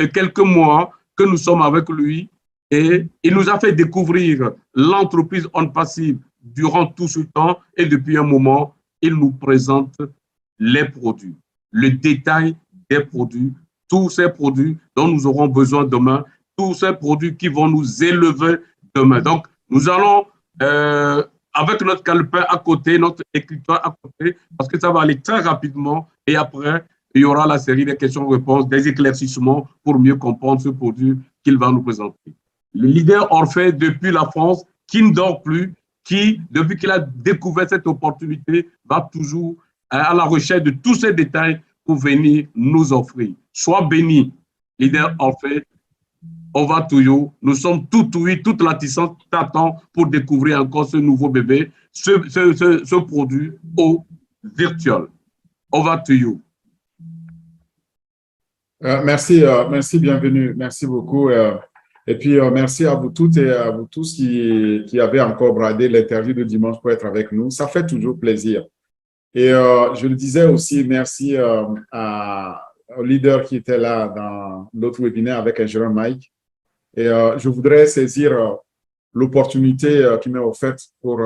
quelques mois que nous sommes avec lui et il nous a fait découvrir l'entreprise On Passive durant tout ce temps et depuis un moment, il nous présente les produits, le détail des produits, tous ces produits dont nous aurons besoin demain, tous ces produits qui vont nous élever demain. Donc, nous allons, avec notre calepin à côté, notre écritoire à côté, parce que ça va aller très rapidement et après, il y aura la série des questions-réponses, des éclaircissements pour mieux comprendre ce produit qu'il va nous présenter. Le leader Orphée depuis la France, qui ne dort plus, qui, depuis qu'il a découvert cette opportunité, va toujours à la recherche de tous ces détails pour venir nous offrir. Sois béni, leader Orphée, over to you. Nous sommes tout oui, toute la Tissante t'attend pour découvrir encore ce nouveau bébé, ce produit au virtuel. Over to you. Merci, bienvenue. Merci beaucoup. Et puis, merci à vous toutes et à vous tous qui avez encore bradé l'interview de dimanche pour être avec nous. Ça fait toujours plaisir. Et je le disais aussi, merci au leader qui était là dans l'autre webinaire avec ingénieur Mike. Et je voudrais saisir l'opportunité qui m'est offerte pour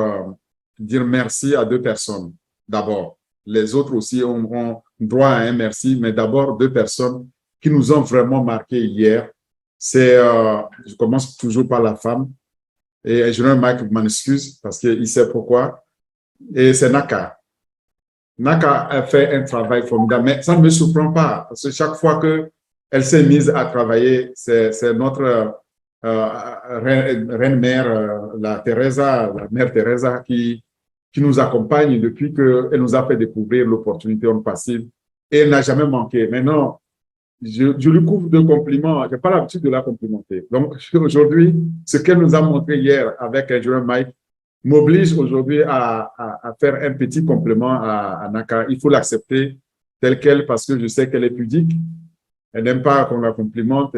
dire merci à deux personnes. D'abord, les autres aussi auront droit à un merci, mais d'abord deux personnes qui nous ont vraiment marqué hier. C'est, je commence toujours par la femme, et ingénieur Mike m'en excuse parce qu'il sait pourquoi, et c'est Naka. Naka a fait un travail formidable, mais ça ne me surprend pas, parce que chaque fois qu'elle s'est mise à travailler, c'est notre reine-mère, la mère Teresa, qui nous accompagne depuis qu'elle nous a fait découvrir l'opportunité On Passive, et elle n'a jamais manqué. Maintenant, je lui couvre de compliments, je n'ai pas l'habitude de la complimenter. Donc, aujourd'hui, ce qu'elle nous a montré hier avec ingénieur Mike m'oblige aujourd'hui à faire un petit compliment à Naka. Il faut l'accepter telle qu'elle parce que je sais qu'elle est pudique. Elle n'aime pas qu'on la complimente,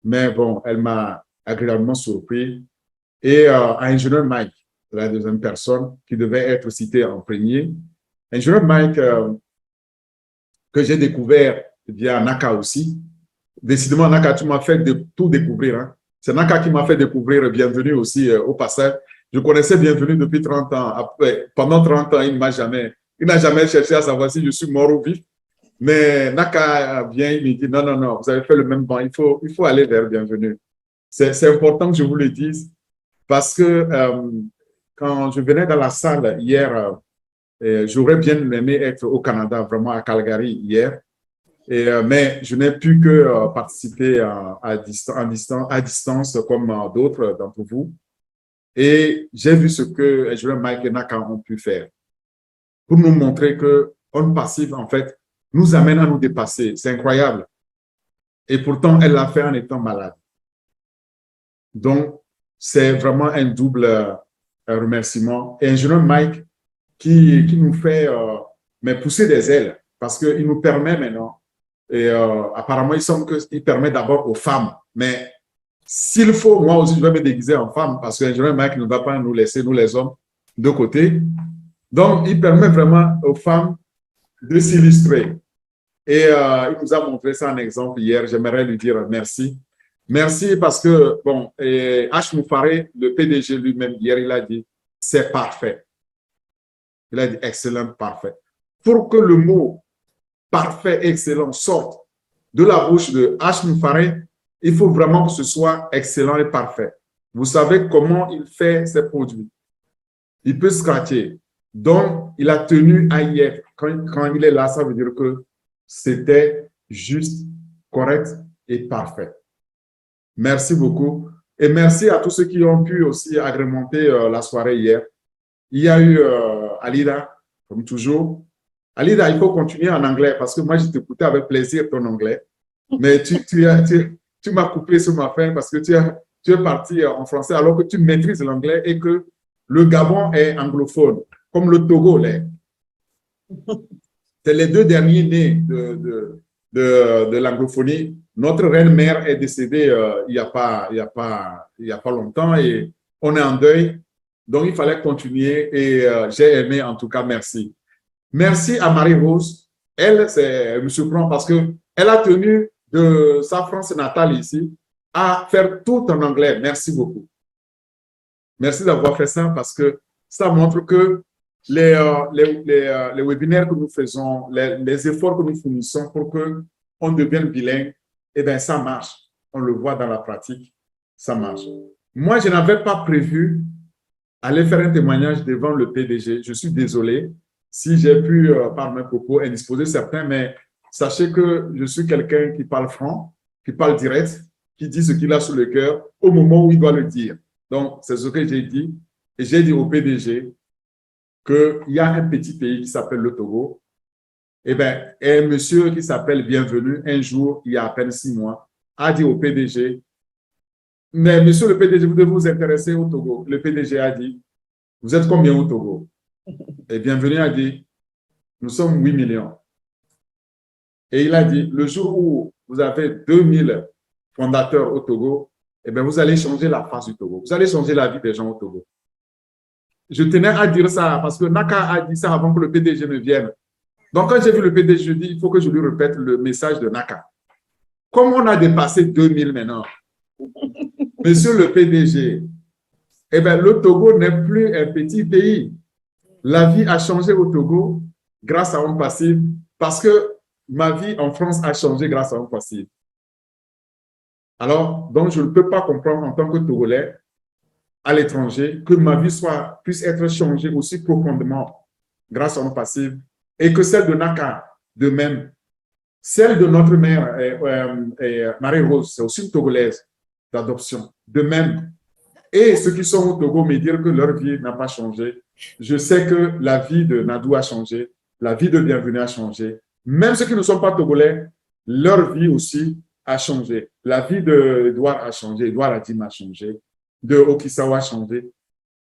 mais bon, elle m'a agréablement surpris. Et à ingénieur Mike, la deuxième personne qui devait être citée en premier. Ingénieur Mike, que j'ai découvert via Naka aussi. Décidément, Naka, tu m'as fait tout découvrir. Hein. C'est Naka qui m'a fait découvrir Bienvenue aussi au passage. Je connaissais Bienvenue depuis 30 ans. Après, pendant 30 ans, il n'a jamais cherché à savoir si je suis mort ou vif. Mais Naka vient, il me dit, non, vous avez fait le même banc, il faut aller vers Bienvenue. C'est important que je vous le dise parce que quand je venais dans la salle hier, j'aurais bien aimé être au Canada, vraiment à Calgary hier. Mais je n'ai pu que participer à distance comme d'autres d'entre vous. Et j'ai vu ce que ingénieur Mike et Naka ont pu faire pour nous montrer que On Passive, en fait, nous amène à nous dépasser. C'est incroyable. Et pourtant, elle l'a fait en étant malade. Donc, c'est vraiment un double remerciement. Et ingénieur Mike qui nous fait mais pousser des ailes parce qu'il nous permet maintenant. Et apparemment, il semble qu'il permet d'abord aux femmes. Mais s'il faut, moi aussi, je vais me déguiser en femme parce que l'ingénieur Mike ne va pas nous laisser, nous les hommes, de côté. Donc, il permet vraiment aux femmes de s'illustrer. Et il nous a montré ça en exemple hier. J'aimerais lui dire merci. Merci parce que, bon, H. Moufaré, le PDG lui-même, hier, il a dit, c'est parfait. Il a dit excellent, parfait. Pour que le mot parfait, excellent sorte de la bouche de H. Moufaré, il faut vraiment que ce soit excellent et parfait. Vous savez comment il fait ses produits. Il peut scratcher. Donc, il a tenu à y être. Quand il est là, ça veut dire que c'était juste, correct et parfait. Merci beaucoup. Et merci à tous ceux qui ont pu aussi agrémenter la soirée hier. Il y a eu Alida, comme toujours. Alida, il faut continuer en anglais parce que moi, je t'écoutais avec plaisir ton anglais. Mais tu m'as coupé sur ma fin parce que tu es parti en français alors que tu maîtrises l'anglais et que le Gabon est anglophone, comme le Togo l'est. C'est les deux derniers nés de l'anglophonie. Notre reine-mère est décédée il n'y a pas longtemps et on est en deuil. Donc, il fallait continuer et j'ai aimé, en tout cas, merci. Merci à Marie-Rose. Elle me surprend parce qu'elle a tenu de sa France natale ici à faire tout en anglais. Merci beaucoup. Merci d'avoir fait ça parce que ça montre que les webinaires que nous faisons, les efforts que nous fournissons pour qu'on devienne bilingue, eh bien, ça marche. On le voit dans la pratique, ça marche. Moi, je n'avais pas prévu aller faire un témoignage devant le PDG. Je suis désolé si j'ai pu, par mes propos, indisposer certains, mais sachez que je suis quelqu'un qui parle franc, qui parle direct, qui dit ce qu'il a sur le cœur au moment où il doit le dire. Donc, c'est ce que j'ai dit. Et j'ai dit au PDG qu'il y a un petit pays qui s'appelle le Togo. Eh bien, un monsieur qui s'appelle Bienvenu, un jour, il y a à peine 6 mois, a dit au PDG, mais monsieur le PDG, vous devez vous intéresser au Togo. Le PDG a dit, vous êtes combien au Togo? Et Bienvenu a dit, nous sommes 8 millions. Et il a dit, le jour où vous avez 2000 fondateurs au Togo, eh bien, vous allez changer la face du Togo. Vous allez changer la vie des gens au Togo. Je tenais à dire ça parce que Naka a dit ça avant que le PDG ne vienne. Donc, quand j'ai vu le PDG, je dis, il faut que je lui répète le message de Naka. Comme on a dépassé 2000 maintenant, monsieur le PDG, eh bien, le Togo n'est plus un petit pays. La vie a changé au Togo grâce à un passif parce que ma vie en France a changé grâce à un passif. Alors, donc, je ne peux pas comprendre en tant que Togolais à l'étranger que ma vie puisse être changée aussi profondément grâce à un passif et que celle de Naka, de même. Celle de notre mère, Marie-Rose, c'est aussi une Togolaise d'adoption, de même. Et ceux qui sont au Togo me dire que leur vie n'a pas changé. Je sais que la vie de Nadou a changé, la vie de Bienvenue a changé. Même ceux qui ne sont pas Togolais, leur vie aussi a changé. La vie d'Edouard a changé, Edouard Adim a changé, de Okisawa a changé.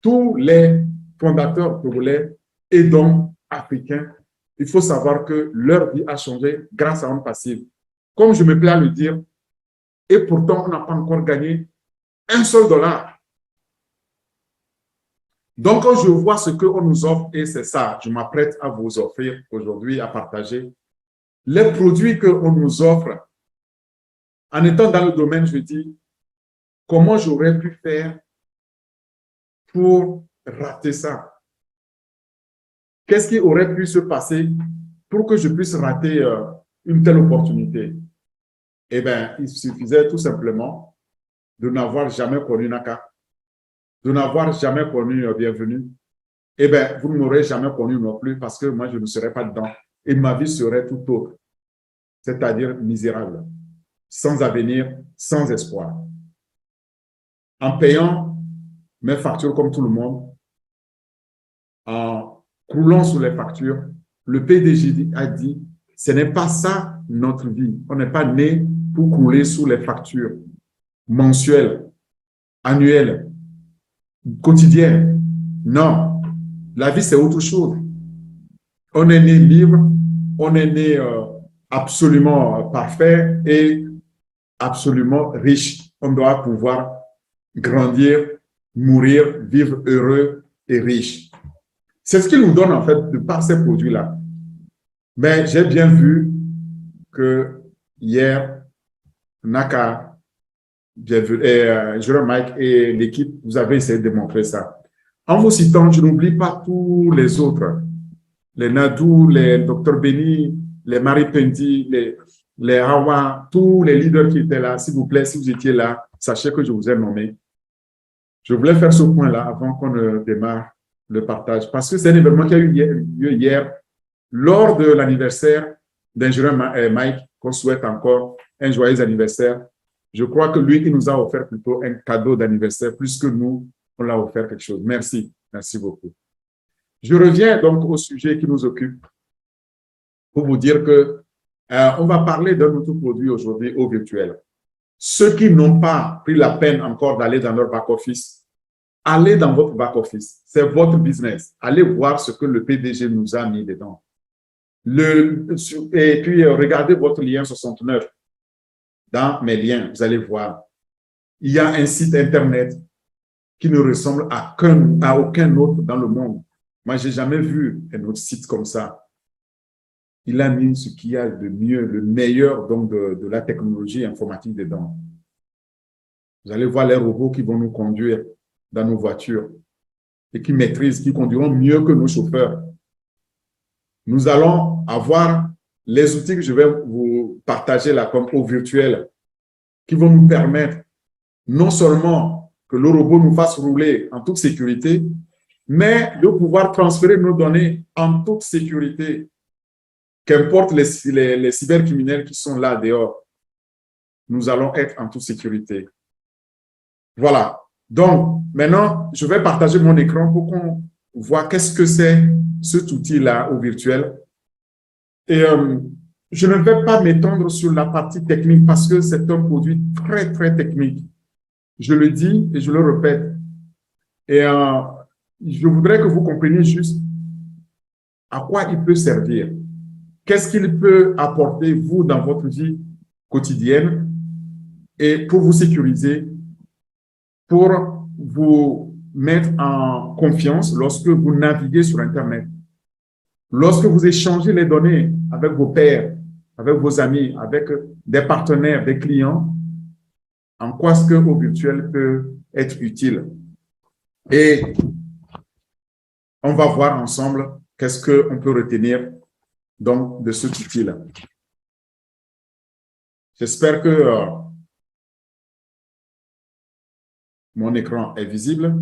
Tous les fondateurs togolais et donc africains, il faut savoir que leur vie a changé grâce à un passif. Comme je me plais à le dire, et pourtant on n'a pas encore gagné un seul dollar. Donc, quand je vois ce qu'on nous offre, et c'est ça, je m'apprête à vous offrir aujourd'hui, à partager, les produits qu'on nous offre, en étant dans le domaine, je dis, comment j'aurais pu faire pour rater ça? Qu'est-ce qui aurait pu se passer pour que je puisse rater une telle opportunité? Eh bien, il suffisait tout simplement de n'avoir jamais connu Naka, de n'avoir jamais connu Bienvenue. Eh bien, vous ne m'aurez jamais connu non plus parce que moi, je ne serais pas dedans. Et ma vie serait tout autre, c'est-à-dire misérable, sans avenir, sans espoir. En payant mes factures comme tout le monde, en croulant sur les factures, le PDG a dit, ce n'est pas ça notre vie. On n'est pas né pour crouler sous les factures mensuelles, annuelles, quotidiennes. Non, la vie c'est autre chose. On est né libre, on est né absolument parfait et absolument riche. On doit pouvoir grandir, mourir, vivre heureux et riche. C'est ce qu'il nous donne en fait de par ces produits-là. Mais j'ai bien vu que hier, Naka, Jérôme Mike et l'équipe, vous avez essayé de démontrer ça. En vous citant, je n'oublie pas tous les autres. Les Nadou, les Dr Benny, les Marie Pendi, les Hawa, tous les leaders qui étaient là. S'il vous plaît, si vous étiez là, sachez que je vous ai nommé. Je voulais faire ce point-là avant qu'on ne démarre le partage. Parce que c'est un événement qui a eu lieu hier, lors de l'anniversaire d'Ingénieur Mike, qu'on souhaite encore un joyeux anniversaire. Je crois que lui, il nous a offert plutôt un cadeau d'anniversaire, plus que nous, on l'a offert quelque chose. Merci. Merci beaucoup. Je reviens donc au sujet qui nous occupe pour vous dire que on va parler d'un autre produit aujourd'hui au virtuel. Ceux qui n'ont pas pris la peine encore d'aller dans leur back-office, allez dans votre back-office. C'est votre business. Allez voir ce que le PDG nous a mis dedans. Et puis, regardez votre lien 69. Dans mes liens, vous allez voir. Il y a un site Internet qui ne ressemble à aucun autre dans le monde. Moi, je n'ai jamais vu un autre site comme ça. il a mis ce qu'il y a de mieux, le meilleur donc de la technologie informatique dedans. Vous allez voir les robots qui vont nous conduire dans nos voitures et qui maîtrisent, qui conduiront mieux que nos chauffeurs. Nous allons avoir les outils que je vais vous partager là, comme au virtuel, qui vont nous permettre non seulement que le robot nous fasse rouler en toute sécurité, mais de pouvoir transférer nos données en toute sécurité. Qu'importe les cybercriminels qui sont là dehors, nous allons être en toute sécurité. Voilà. Donc, maintenant, je vais partager mon écran pour qu'on voit qu'est-ce que c'est cet outil-là au virtuel. Et je ne vais pas m'étendre sur la partie technique parce que c'est un produit très, très technique. Je le dis et je le répète. Et je voudrais que vous compreniez juste à quoi il peut servir. Qu'est-ce qu'il peut apporter, vous, dans votre vie quotidienne et pour vous sécuriser, pour vous mettre en confiance lorsque vous naviguez sur Internet, lorsque vous échangez les données avec vos pairs, avec vos amis, avec des partenaires, des clients, en quoi est-ce que au virtuel peut être utile. Et on va voir ensemble qu'est-ce qu'on peut retenir donc de cet outil-là. J'espère que mon écran est visible.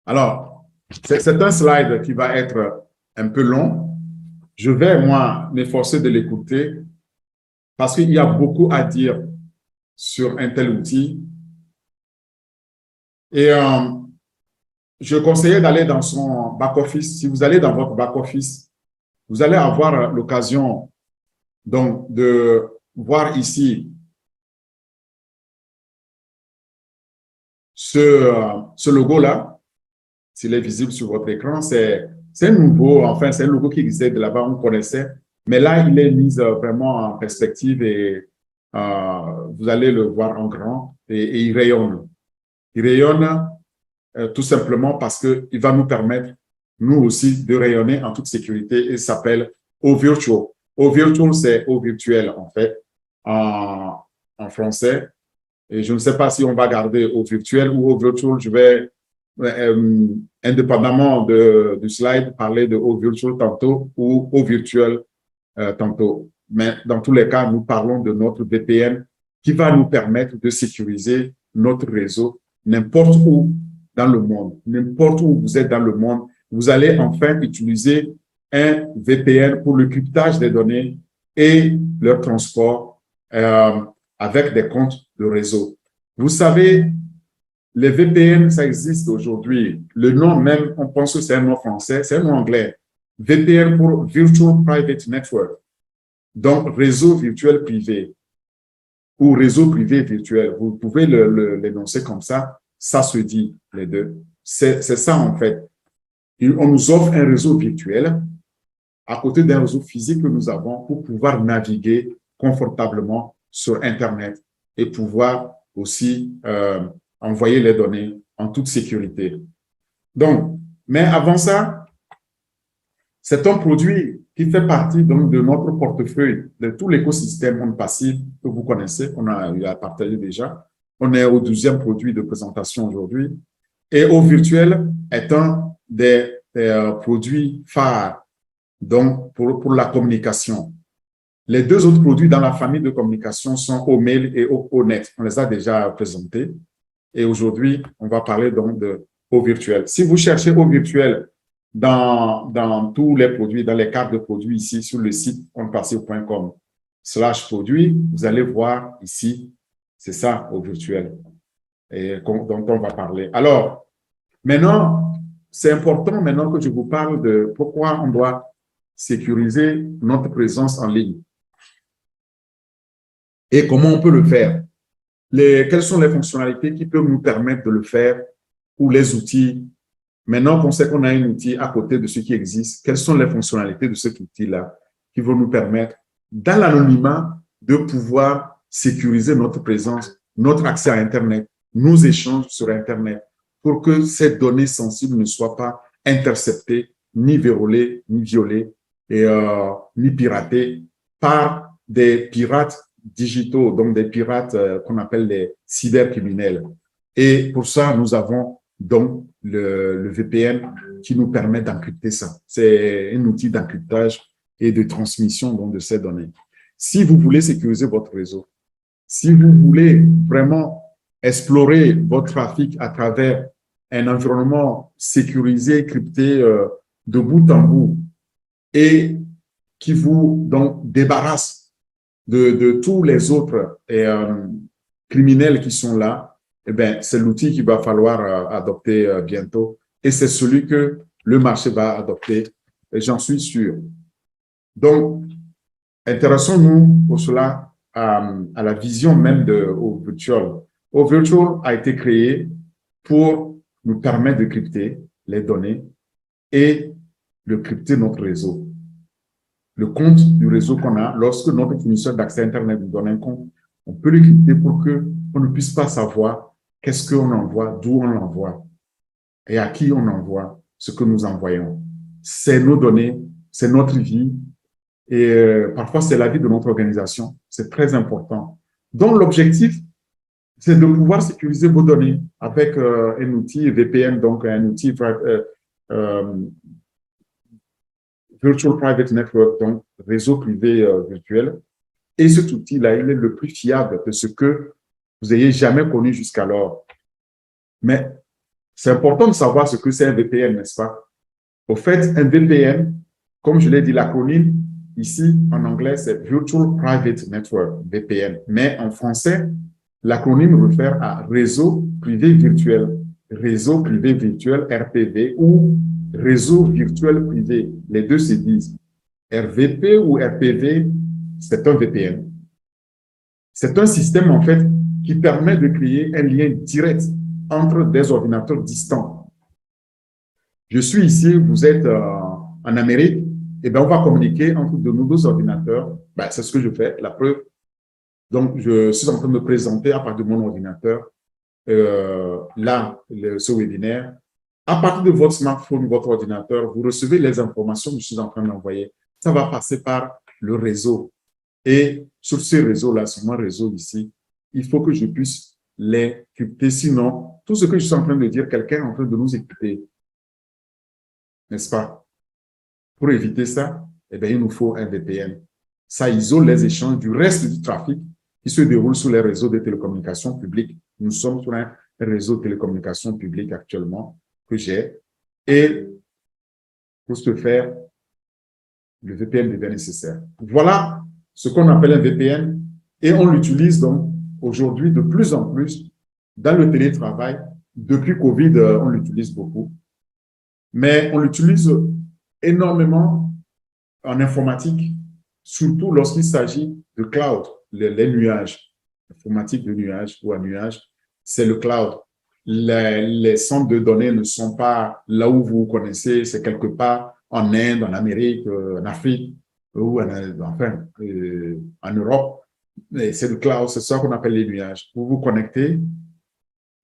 Alors, c'est un slide qui va être un peu long. Je vais, moi, m'efforcer de l'écouter parce qu'il y a beaucoup à dire sur un tel outil. Et je conseillais d'aller dans son back-office. Si vous allez dans votre back-office, vous allez avoir l'occasion donc de voir ici ce logo-là. S'il est visible sur votre écran, c'est nouveau. Enfin, c'est un logo qui existait de là-bas, on connaissait. Mais là, il est mis vraiment en perspective et vous allez le voir en grand et il rayonne. Il rayonne tout simplement parce qu'il va nous permettre, nous aussi, de rayonner en toute sécurité et s'appelle OVirtual. OVirtual, c'est au virtuel, en fait, en français. Et je ne sais pas si on va garder au virtuel ou au virtual. Je vais, indépendamment du slide, parler de au virtual tantôt ou au virtuel tantôt. Mais dans tous les cas, nous parlons de notre VPN qui va nous permettre de sécuriser notre réseau n'importe où dans le monde. N'importe où vous êtes dans le monde, vous allez enfin utiliser un VPN pour le cryptage des données et leur transport avec des comptes de réseau. Vous savez, les VPN, ça existe aujourd'hui. Le nom même, on pense que c'est un nom français, c'est un nom anglais. VPN pour Virtual Private Network. Donc, réseau virtuel privé ou réseau privé virtuel. Vous pouvez l'énoncer comme ça. Ça se dit, les deux. C'est ça, en fait. On nous offre un réseau virtuel à côté d'un réseau physique que nous avons pour pouvoir naviguer confortablement sur Internet et pouvoir aussi envoyer les données en toute sécurité. Donc, mais avant ça, c'est un produit qui fait partie donc de notre portefeuille, de tout l'écosystème OnPassive que vous connaissez, qu'on a eu à partager déjà. On est au 12e produit de présentation aujourd'hui. Et OVirtuel est un des produits phares donc pour la communication. Les deux autres produits dans la famille de communication sont OMail et ONet. On les a déjà présentés. Et aujourd'hui, on va parler donc de OVirtuel. Si vous cherchez OVirtuel dans tous les produits, dans les cartes de produits ici sur le site onpassive.com/produits, vous allez voir ici, c'est ça OVirtuel et dont on va parler. Alors, maintenant, c'est important maintenant que je vous parle de pourquoi on doit sécuriser notre présence en ligne et comment on peut le faire. Quelles sont les fonctionnalités qui peuvent nous permettre de le faire ou les outils. Maintenant qu'on sait qu'on a un outil à côté de ce qui existe, quelles sont les fonctionnalités de cet outil-là qui vont nous permettre, dans l'anonymat, de pouvoir sécuriser notre présence, notre accès à Internet, nos échanges sur Internet, pour que ces données sensibles ne soient pas interceptées, ni verrouillées, ni violées, et, ni piratées par des pirates digitaux, donc des pirates qu'on appelle les cybercriminels. Et pour ça, nous avons donc le VPN qui nous permet d'encrypter ça. C'est un outil d'encryptage et de transmission donc, de ces données. Si vous voulez sécuriser votre réseau, si vous voulez vraiment explorer votre trafic à travers un environnement sécurisé, crypté de bout en bout et qui vous donc débarrasse de tous les autres criminels qui sont là, eh bien, c'est l'outil qu'il va falloir adopter bientôt et c'est celui que le marché va adopter, et j'en suis sûr. Donc, intéressons-nous pour cela à la vision même de OVirtual. OVirtual a été créé pour nous permettre de crypter les données et de crypter notre réseau. Le compte du réseau qu'on a, lorsque notre fournisseur d'accès Internet nous donne un compte, on peut le crypter pour qu'on ne puisse pas savoir qu'est-ce qu'on envoie, d'où on l'envoie et à qui on envoie ce que nous envoyons. C'est nos données, c'est notre vie et parfois c'est la vie de notre organisation. C'est très important. Donc l'objectif, c'est de pouvoir sécuriser vos données avec un outil VPN, donc un outil Virtual Private Network, donc réseau privé virtuel. Et cet outil-là, il est le plus fiable de ce que vous ayez jamais connu jusqu'alors. Mais c'est important de savoir ce que c'est un VPN, n'est-ce pas? Au fait, un VPN, comme je l'ai dit, l'acronyme ici en anglais, c'est Virtual Private Network, VPN. Mais en français, l'acronyme réfère à réseau privé virtuel, réseau privé virtuel, RPV, ou réseau virtuel privé. Les deux se disent. RVP ou RPV, c'est un VPN. C'est un système, en fait, qui permet de créer un lien direct entre des ordinateurs distants. Je suis ici, vous êtes en Amérique, et bien on va communiquer entre de nos deux ordinateurs. Ben, c'est ce que je fais, la preuve. Donc, je suis en train de me présenter à partir de mon ordinateur, ce webinaire. À partir de votre smartphone, votre ordinateur, vous recevez les informations que je suis en train d'envoyer. Ça va passer par le réseau. Et sur ce réseau-là, sur mon réseau ici, il faut que je puisse les crypter. Sinon, tout ce que je suis en train de dire, quelqu'un est en train de nous écouter. N'est-ce pas? Pour éviter ça, eh bien, il nous faut un VPN. Ça isole les échanges du reste du trafic qui se déroule sur les réseaux de télécommunications publiques. Nous sommes sur un réseau de télécommunications publiques actuellement que j'ai. Et pour ce faire, le VPN devient nécessaire. Voilà ce qu'on appelle un VPN et on l'utilise donc aujourd'hui de plus en plus dans le télétravail. Depuis Covid, on l'utilise beaucoup. Mais on l'utilise énormément en informatique, surtout lorsqu'il s'agit de cloud, les nuages. Informatique de nuage ou à nuage, c'est le cloud. Les centres de données ne sont pas là où vous connaissez, c'est quelque part en Inde, en Amérique, en Afrique ou en Europe. C'est le cloud, c'est ça qu'on appelle les nuages. Vous vous connectez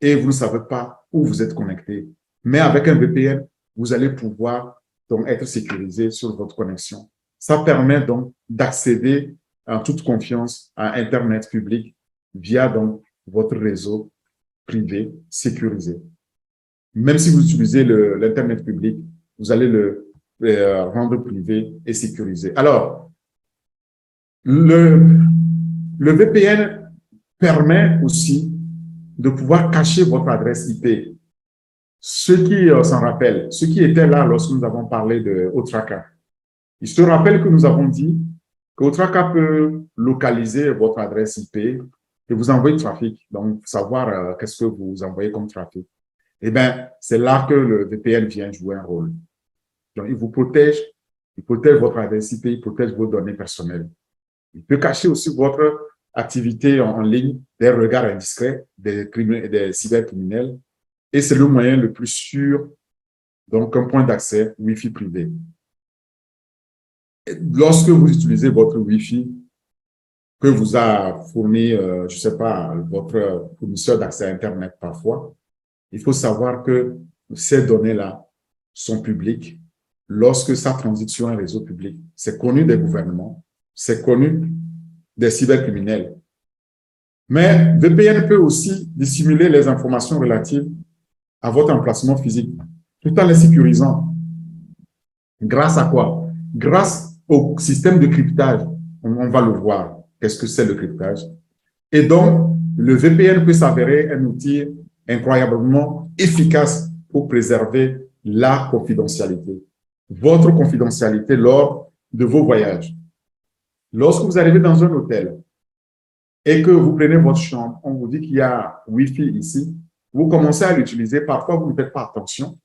et vous ne savez pas où vous êtes connecté. Mais avec un VPN, vous allez pouvoir donc être sécurisé sur votre connexion. Ça permet donc d'accéder en toute confiance à Internet public via donc votre réseau privé sécurisé. Même si vous utilisez l'Internet public, vous allez le rendre privé et sécurisé. Alors, le VPN permet aussi de pouvoir cacher votre adresse IP. Ceux qui s'en rappellent, ceux qui étaient là lorsque nous avons parlé de Otraka, ils se rappellent que nous avons dit que Otraka peut localiser votre adresse IP et vous envoyer du trafic, donc savoir qu'est-ce que vous envoyez comme trafic. Eh bien, c'est là que le VPN vient jouer un rôle. Donc, il protège votre adresse IP, il protège vos données personnelles. Il peut cacher aussi votre activité en ligne, des regards indiscrets des cybercriminels. Et c'est le moyen le plus sûr, donc un point d'accès Wi-Fi privé. Lorsque vous utilisez votre Wi-Fi que vous a fourni, je ne sais pas, votre fournisseur d'accès à Internet parfois, il faut savoir que ces données-là sont publiques lorsque ça transite sur un réseau public. C'est connu des gouvernements, c'est connu des cybercriminels. Mais VPN peut aussi dissimuler les informations relatives à votre emplacement physique, tout en les sécurisant. Grâce à quoi? Grâce au système de cryptage. On va le voir. Qu'est-ce que c'est le cryptage? Et donc, le VPN peut s'avérer un outil incroyablement efficace pour préserver la confidentialité, votre confidentialité lors de vos voyages. Lorsque vous arrivez dans un hôtel et que vous prenez votre chambre, on vous dit qu'il y a Wi-Fi ici, vous commencez à l'utiliser, parfois vous ne faites pas attention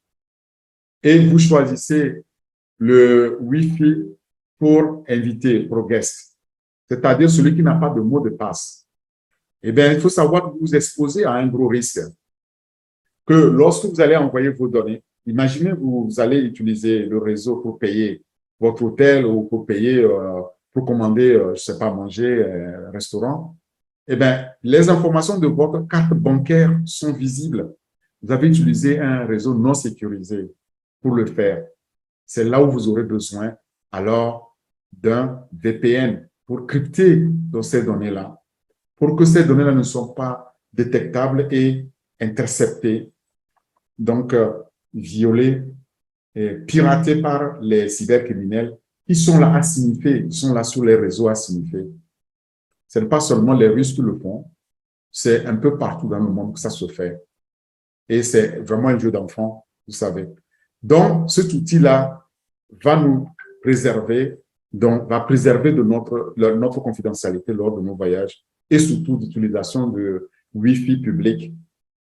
et vous choisissez le Wi-Fi pour inviter, pour guest, c'est-à-dire celui qui n'a pas de mot de passe. Eh bien, il faut savoir que vous vous exposez à un gros risque. Que lorsque vous allez envoyer vos données, imaginez vous allez utiliser le réseau pour payer votre hôtel ou pour payer, pour commander, je ne sais pas, manger, restaurant. Eh bien, les informations de votre carte bancaire sont visibles. Vous avez utilisé un réseau non sécurisé pour le faire. C'est là où vous aurez besoin alors d'un VPN pour crypter ces données-là, pour que ces données-là ne soient pas détectables et interceptées, donc violées et piratées par les cybercriminels qui sont là à signifier, qui sont là sur les réseaux à signifier. Ce n'est pas seulement les Russes qui le font, c'est un peu partout dans le monde que ça se fait. Et c'est vraiment un jeu d'enfant, vous savez. Donc, cet outil-là va nous préserver, donc va préserver de notre confidentialité lors de nos voyages et surtout l'utilisation de Wi-Fi public,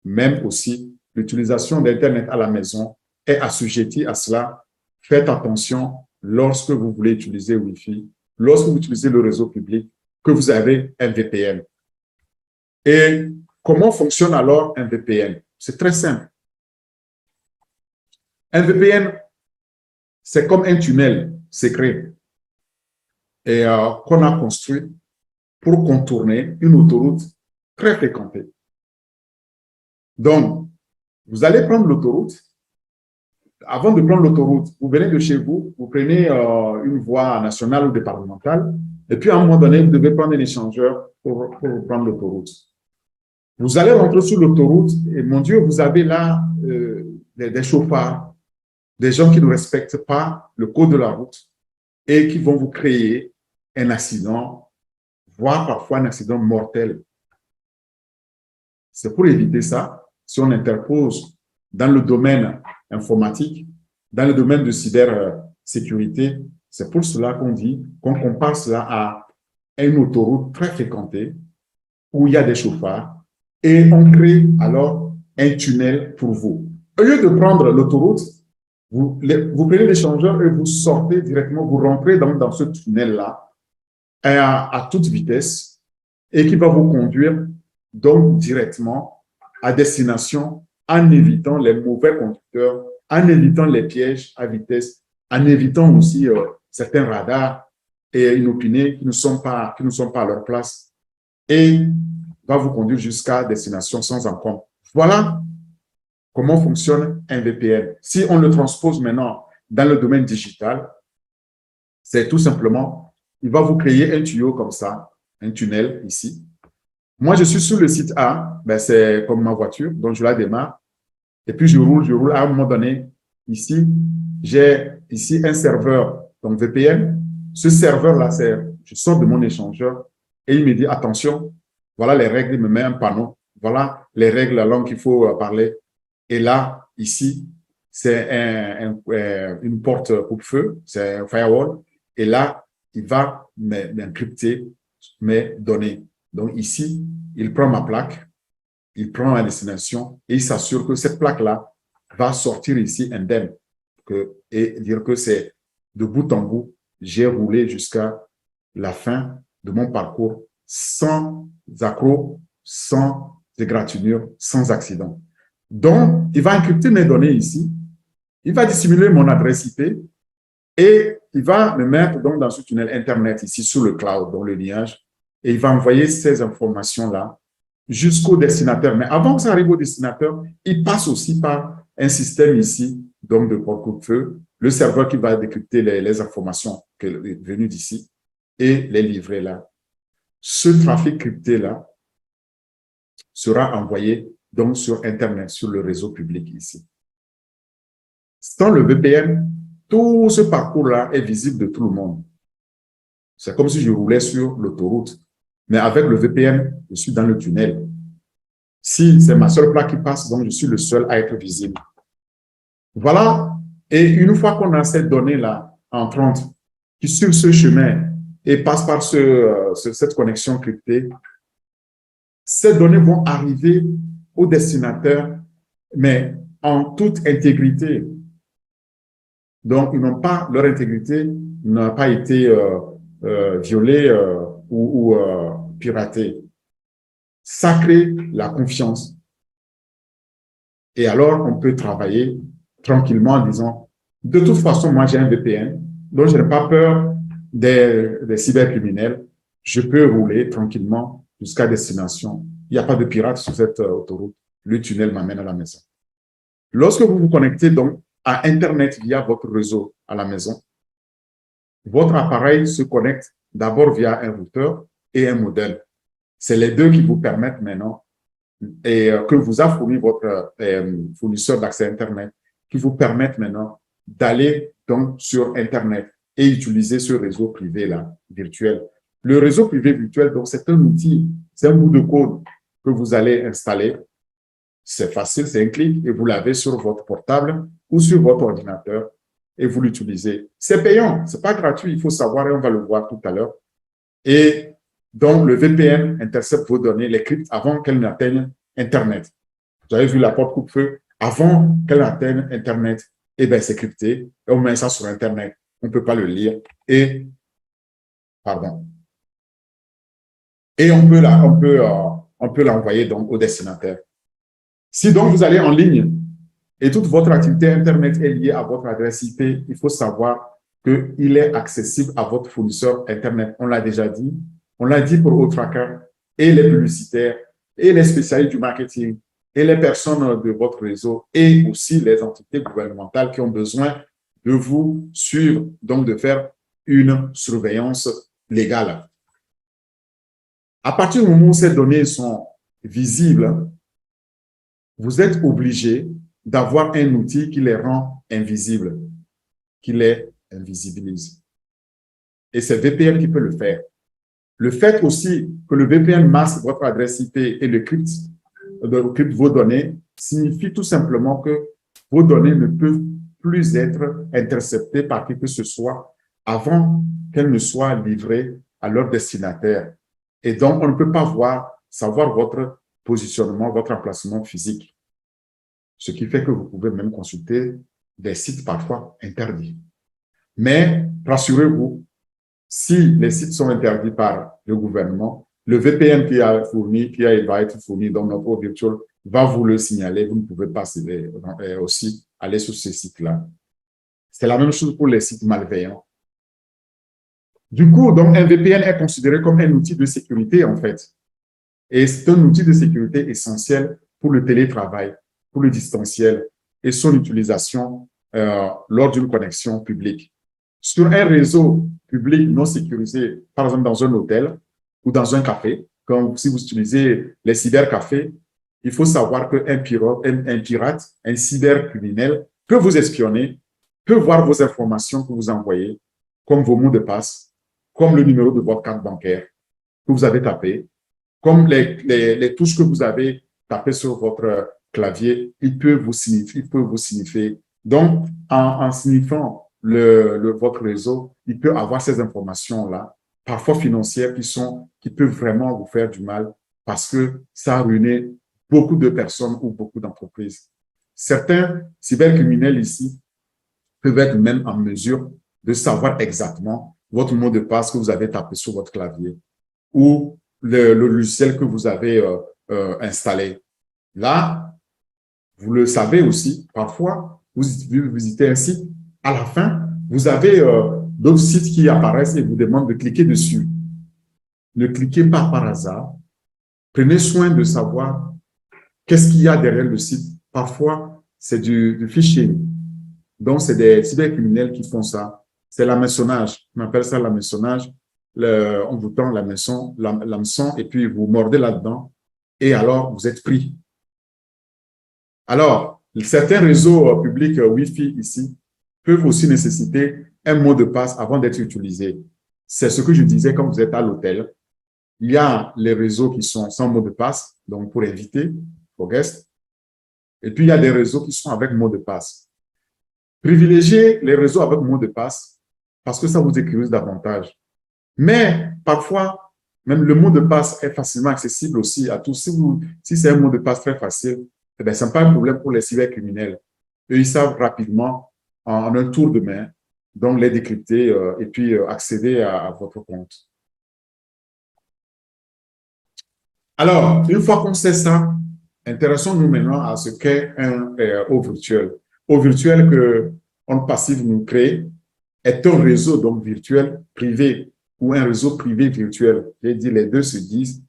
même aussi l'utilisation d'Internet à la maison est assujettie à cela. Faites attention lorsque vous voulez utiliser Wi-Fi, lorsque vous utilisez le réseau public, que vous avez un VPN. Et comment fonctionne alors un VPN? C'est très simple. Un VPN, c'est comme un tunnel secret et qu'on a construit pour contourner une autoroute très fréquentée. Donc, vous allez prendre l'autoroute. Avant de prendre l'autoroute, vous venez de chez vous, vous prenez une voie nationale ou départementale, et puis à un moment donné, vous devez prendre un échangeur pour prendre l'autoroute. Vous allez rentrer sur l'autoroute et mon Dieu, vous avez là des chauffards, des gens qui ne respectent pas le code de la route et qui vont vous créer un accident, voire parfois un accident mortel. C'est pour éviter ça, si on interpose dans le domaine informatique, dans le domaine de cybersécurité, c'est pour cela qu'on dit qu'on compare cela à une autoroute très fréquentée où il y a des chauffards et on crée alors un tunnel pour vous. Au lieu de prendre l'autoroute, vous prenez l'échangeur et vous sortez directement, vous rentrez dans ce tunnel-là à toute vitesse et qui va vous conduire donc directement à destination en évitant les mauvais conducteurs, en évitant les pièges à vitesse, en évitant aussi certains radars et inopinés qui ne sont pas à leur place et va vous conduire jusqu'à destination sans encombre. Voilà comment fonctionne un VPN. Si on le transpose maintenant dans le domaine digital, c'est tout simplement, il va vous créer un tuyau comme ça, un tunnel ici. Moi, je suis sur le site A, ben c'est comme ma voiture, donc je la démarre. Et puis, je roule. À un moment donné, ici, j'ai ici un serveur, donc VPN. Ce serveur-là, je sors de mon échangeur et il me dit, attention, voilà les règles, il me met un panneau. Voilà les règles, la langue qu'il faut parler. Et là, ici, c'est une porte coupe-feu, c'est un firewall. Et là, il va m'encrypter mes données. Donc ici, il prend ma plaque, il prend ma destination et il s'assure que cette plaque-là va sortir ici indemne et dire que c'est de bout en bout, j'ai roulé jusqu'à la fin de mon parcours sans accroc, sans égratignure, sans accident. Donc, il va encrypter mes données ici, il va dissimuler mon adresse IP et il va me mettre donc dans ce tunnel Internet ici sur le cloud, dans le nuage, et il va envoyer ces informations-là jusqu'au destinataire. Mais avant que ça arrive au destinataire, il passe aussi par un système ici, donc de porte-feu, le serveur qui va décrypter les informations venues d'ici et les livrer là. Ce trafic crypté-là sera envoyé donc sur Internet, sur le réseau public ici. Sans le VPN, tout ce parcours-là est visible de tout le monde. C'est comme si je roulais sur l'autoroute. Mais avec le VPN, je suis dans le tunnel. Si c'est ma seule plaque qui passe, donc je suis le seul à être visible. Voilà. Et une fois qu'on a ces données-là entrantes qui suivent ce chemin et passent par cette connexion cryptée, ces données vont arriver au destinataire, mais en toute intégrité. Donc, ils n'ont pas, leur intégrité n'a pas été violée ou piratée. Ça crée la confiance. Et alors, on peut travailler tranquillement en disant, de toute façon, moi, j'ai un VPN, donc je n'ai pas peur des cybercriminels. Je peux rouler tranquillement jusqu'à destination. Il n'y a pas de pirates sur cette autoroute. Le tunnel m'amène à la maison. Lorsque vous vous connectez donc à Internet via votre réseau à la maison, votre appareil se connecte d'abord via un routeur et un modem. C'est les deux qui vous permettent maintenant, et que vous a fourni votre fournisseur d'accès Internet, qui vous permettent maintenant d'aller donc sur Internet et utiliser ce réseau privé-là, virtuel. Le réseau privé virtuel, donc, c'est un outil, c'est un bout de code que vous allez installer. C'est facile, c'est un clic et vous l'avez sur votre portable ou sur votre ordinateur et vous l'utilisez. C'est payant, c'est pas gratuit, il faut savoir et on va le voir tout à l'heure. Et donc, le VPN intercepte vos données, les crypte avant qu'elles n'atteignent Internet. Vous avez vu la porte coupe-feu, avant qu'elle atteigne Internet, eh bien, c'est crypté et on met ça sur Internet. On ne peut pas le lire et, pardon. Et on peut l'envoyer donc au destinataire. Si donc vous allez en ligne et toute votre activité Internet est liée à votre adresse IP, il faut savoir qu'il est accessible à votre fournisseur Internet. On l'a déjà dit. On l'a dit pour Autracker et les publicitaires et les spécialistes du marketing et les personnes de votre réseau et aussi les entités gouvernementales qui ont besoin de vous suivre, donc de faire une surveillance légale. À partir du moment où ces données sont visibles, vous êtes obligé d'avoir un outil qui les rend invisibles, qui les invisibilise. Et c'est VPN qui peut le faire. Le fait aussi que le VPN masque votre adresse IP et le crypte vos données signifie tout simplement que vos données ne peuvent plus être interceptées par qui que ce soit avant qu'elles ne soient livrées à leur destinataire. Et donc, on ne peut pas savoir votre positionnement, votre emplacement physique. Ce qui fait que vous pouvez même consulter des sites parfois interdits. Mais rassurez-vous, si les sites sont interdits par le gouvernement, le VPN va être fourni dans notre eau virtuelle va vous le signaler. Vous ne pouvez pas aussi aller sur ces sites-là. C'est la même chose pour les sites malveillants. Du coup, donc, un VPN est considéré comme un outil de sécurité, en fait. Et c'est un outil de sécurité essentiel pour le télétravail, pour le distanciel et son utilisation lors d'une connexion publique. Sur un réseau public non sécurisé, par exemple dans un hôtel ou dans un café, comme si vous utilisez les cybercafés, il faut savoir qu'un pirate, un cybercriminel peut vous espionner, peut voir vos informations que vous envoyez, comme vos mots de passe, comme le numéro de votre carte bancaire que vous avez tapé, comme les touches que vous avez tapées sur votre clavier, il peut vous signifier. Donc, en signifiant votre réseau, il peut avoir ces informations-là, parfois financières, qui peuvent vraiment vous faire du mal parce que ça a ruiné beaucoup de personnes ou beaucoup d'entreprises. Certains cybercriminels ici peuvent être même en mesure de savoir exactement votre mot de passe que vous avez tapé sur votre clavier ou le logiciel que vous avez installé. Là, vous le savez aussi, parfois, vous visitez un site, à la fin, vous avez d'autres sites qui apparaissent et vous demandent de cliquer dessus. Ne cliquez pas par hasard Prenez soin de savoir qu'est-ce qu'il y a derrière le site. Parfois, c'est du phishing. Donc, c'est des cybercriminels qui font ça. C'est l'hameçonnage. On appelle ça l'hameçonnage. On vous tend l'hameçon et puis vous mordez là-dedans et alors vous êtes pris. Alors, certains réseaux publics Wi-Fi ici peuvent aussi nécessiter un mot de passe avant d'être utilisé. C'est ce que je disais quand vous êtes à l'hôtel. Il y a les réseaux qui sont sans mot de passe, donc pour inviter vos guests. Et puis, il y a des réseaux qui sont avec mot de passe. Privilégiez les réseaux avec mot de passe parce que ça vous sécurise davantage. Mais parfois, même le mot de passe est facilement accessible aussi à tous. Si c'est un mot de passe très facile, eh bien, ce n'est pas un problème pour les cybercriminels. Eux, ils savent rapidement, en un tour de main, donc les décrypter et puis accéder à votre compte. Alors, une fois qu'on sait ça, intéressons-nous maintenant à ce qu'est un haut virtuel. Haut virtuel que On Passive nous crée est un réseau donc virtuel privé ou un réseau privé virtuel. J'ai dit les deux se disent.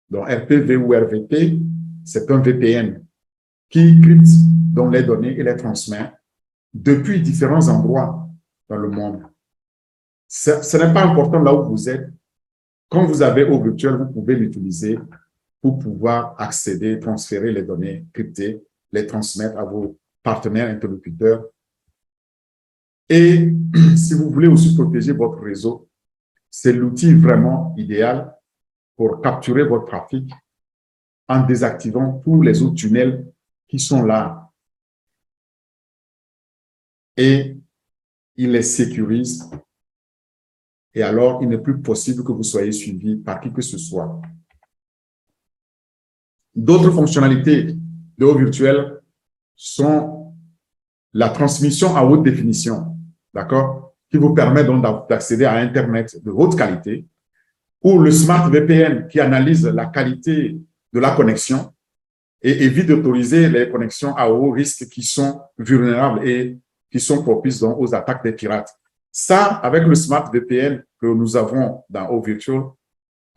Donc, RPV ou RVP, c'est un VPN qui crypte donc les données et les transmet depuis différents endroits dans le monde. Ce n'est pas important là où vous êtes. Quand vous avez haut virtuel, vous pouvez l'utiliser pour pouvoir accéder, transférer les données cryptées, les transmettre à vos partenaires interlocuteurs. Et si vous voulez aussi protéger votre réseau, c'est l'outil vraiment idéal pour capturer votre trafic en désactivant tous les autres tunnels qui sont là. Et il les sécurise. Et alors, il n'est plus possible que vous soyez suivi par qui que ce soit. D'autres fonctionnalités de haut virtuel sont la transmission à haute définition, d'accord, qui vous permet donc d'accéder à Internet de haute qualité, ou le Smart VPN qui analyse la qualité de la connexion et évite d'autoriser les connexions à haut risque qui sont vulnérables et qui sont propices donc aux attaques des pirates. Ça, avec le Smart VPN que nous avons dans Haut Virtual,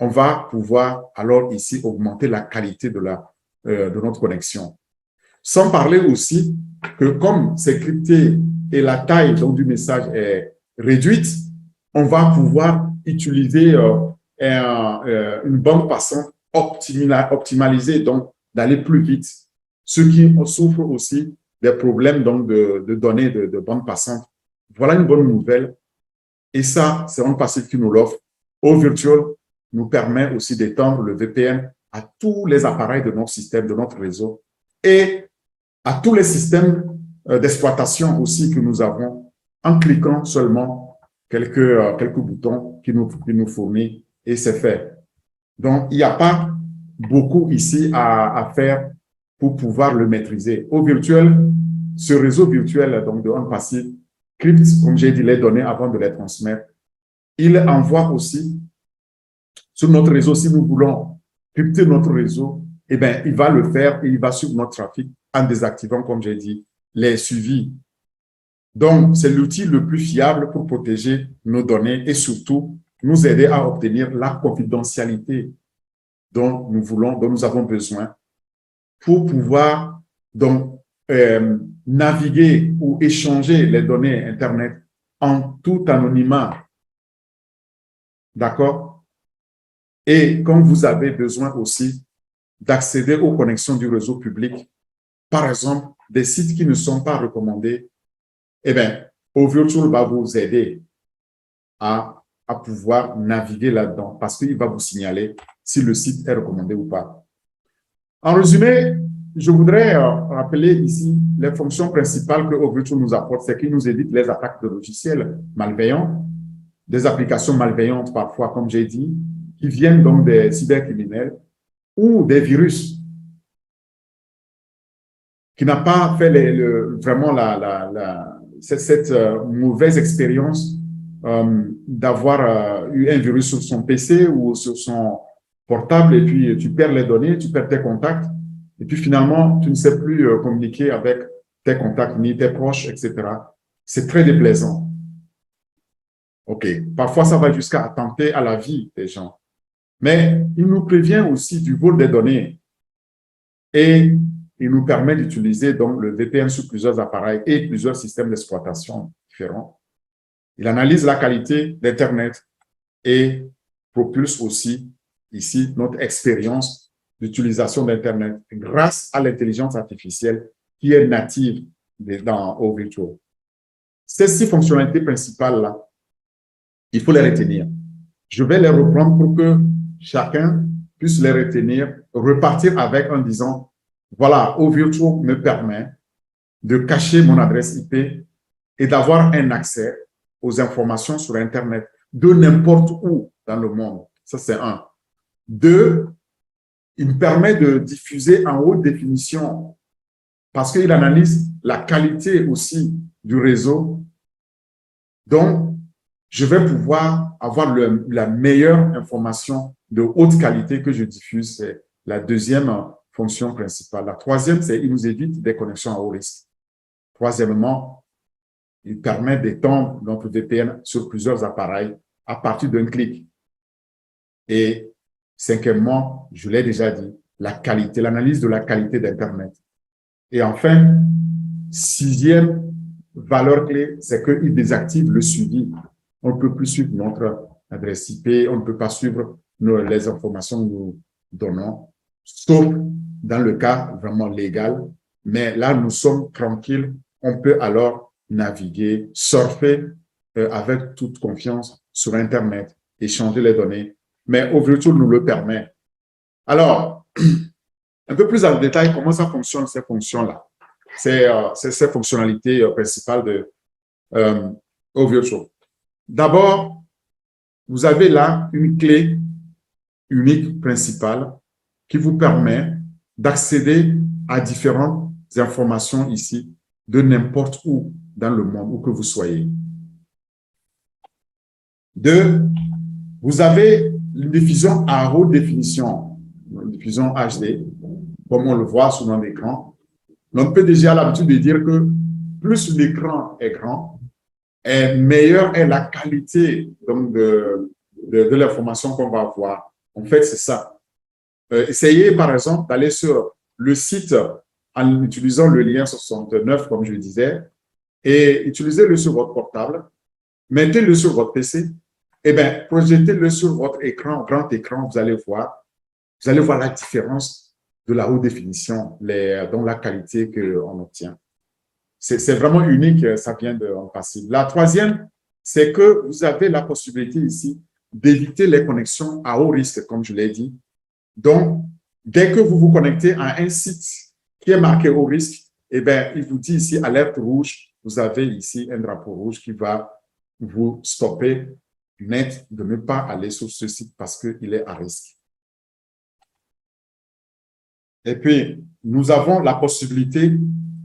on va pouvoir alors ici augmenter la qualité de notre connexion. Sans parler aussi que comme c'est crypté et la taille donc, du message est réduite, on va pouvoir utiliser une bande passante optimalisée, donc d'aller plus vite. Ceux qui souffrent aussi des problèmes donc, de données de bande passante. Voilà une bonne nouvelle. Et ça, c'est un passif qui nous l'offre. Haut Virtual nous permet aussi d'étendre le VPN à tous les appareils de notre système, de notre réseau et à tous les systèmes d'exploitation aussi que nous avons en cliquant seulement quelques boutons qui nous fournit et c'est fait. Donc, il n'y a pas beaucoup ici à faire pour pouvoir le maîtriser. Au virtuel, ce réseau virtuel donc de OnPassive crypte, comme j'ai dit, les données avant de les transmettre. Il envoie aussi sur notre réseau, si nous voulons crypter notre réseau, eh bien, il va le faire et il va suivre notre trafic en désactivant, comme j'ai dit, les suivis. Donc, c'est l'outil le plus fiable pour protéger nos données et surtout nous aider à obtenir la confidentialité dont nous avons besoin pour pouvoir donc naviguer ou échanger les données Internet en tout anonymat. D'accord? Et quand vous avez besoin aussi d'accéder aux connexions du réseau public, par exemple, des sites qui ne sont pas recommandés, eh bien, OVirtual va vous aider à pouvoir naviguer là-dedans parce qu'il va vous signaler si le site est recommandé ou pas. En résumé, je voudrais rappeler ici les fonctions principales que OVirtual nous apporte, c'est qu'il nous évite les attaques de logiciels malveillants, des applications malveillantes parfois, comme j'ai dit, qui viennent donc des cybercriminels ou des virus qui n'a pas fait vraiment cette mauvaise expérience d'avoir eu un virus sur son PC ou sur son portable et puis tu perds les données, tu perds tes contacts et puis finalement, tu ne sais plus communiquer avec tes contacts ni tes proches, etc. C'est très déplaisant. OK. Parfois, ça va jusqu'à attenter à la vie des gens. Mais il nous prévient aussi du vol des données et il nous permet d'utiliser donc le VPN sur plusieurs appareils et plusieurs systèmes d'exploitation différents. Il analyse la qualité d'Internet et propulse aussi ici notre expérience d'utilisation d'Internet grâce à l'intelligence artificielle qui est native dans OVirtual. Ces 6 fonctionnalités principales-là, il faut les retenir. Je vais les reprendre pour que chacun puisse les retenir, repartir avec en disant, voilà, OVirtual me permet de cacher mon adresse IP et d'avoir un accès aux informations sur Internet de n'importe où dans le monde. Ça, c'est 1. 2, il me permet de diffuser en haute définition parce qu'il analyse la qualité aussi du réseau. Donc, je vais pouvoir avoir la meilleure information de haute qualité que je diffuse. C'est la 2e fonction principale. La 3e, c'est qu'il nous évite des connexions à haut risque. 3e, il permet d'étendre notre VPN sur plusieurs appareils à partir d'un clic. Et 5e, je l'ai déjà dit, la qualité, l'analyse de la qualité d'Internet. Et enfin, 6e valeur clé, c'est qu'il désactive le suivi. On ne peut plus suivre notre adresse IP, on ne peut pas suivre les informations que nous donnons, sauf dans le cas vraiment légal. Mais là, nous sommes tranquilles. On peut alors naviguer, surfer avec toute confiance sur Internet, échanger les données. Mais OVirtual nous le permet. Alors, un peu plus en détail, comment ça fonctionne, ces fonctions-là. C'est ces fonctionnalités principales de OVirtual. D'abord, vous avez là une clé unique principale qui vous permet d'accéder à différentes informations ici de n'importe où dans le monde, où que vous soyez. 2, vous avez une diffusion à haute définition, une diffusion HD, comme on le voit sur notre écran. On peut déjà l'habitude de dire que plus l'écran est grand, et meilleure est la qualité donc, de l'information qu'on va avoir. En fait, c'est ça. Essayez, par exemple, d'aller sur le site en utilisant le lien 69, comme je le disais, et utilisez-le sur votre portable, mettez-le sur votre PC, et bien, projetez-le sur votre écran, grand écran, vous allez voir la différence de la haute définition, dans la qualité qu'on obtient. C'est vraiment unique, ça vient de passer. La 3e, c'est que vous avez la possibilité ici d'éviter les connexions à haut risque, comme je l'ai dit. Donc, dès que vous vous connectez à un site qui est marqué haut risque, eh bien, il vous dit ici alerte rouge. Vous avez ici un drapeau rouge qui va vous stopper net de ne pas aller sur ce site parce qu'il est à risque. Et puis, nous avons la possibilité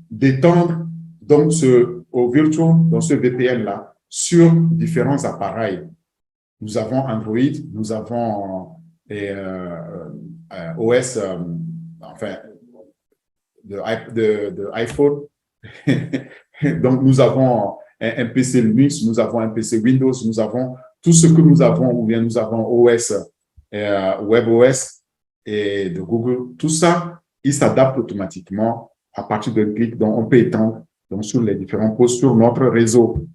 d'étendre donc ce OVirtual, dans ce VPN-là, sur différents appareils. Nous avons Android, nous avons OS, enfin, de iPhone. Donc, nous avons un PC Linux, nous avons un PC Windows, nous avons tout ce que nous avons, ou bien nous avons OS, WebOS et de Google. Tout ça, il s'adapte automatiquement à partir d'un clic, donc on peut étendre donc, sur les différents postes sur notre réseau.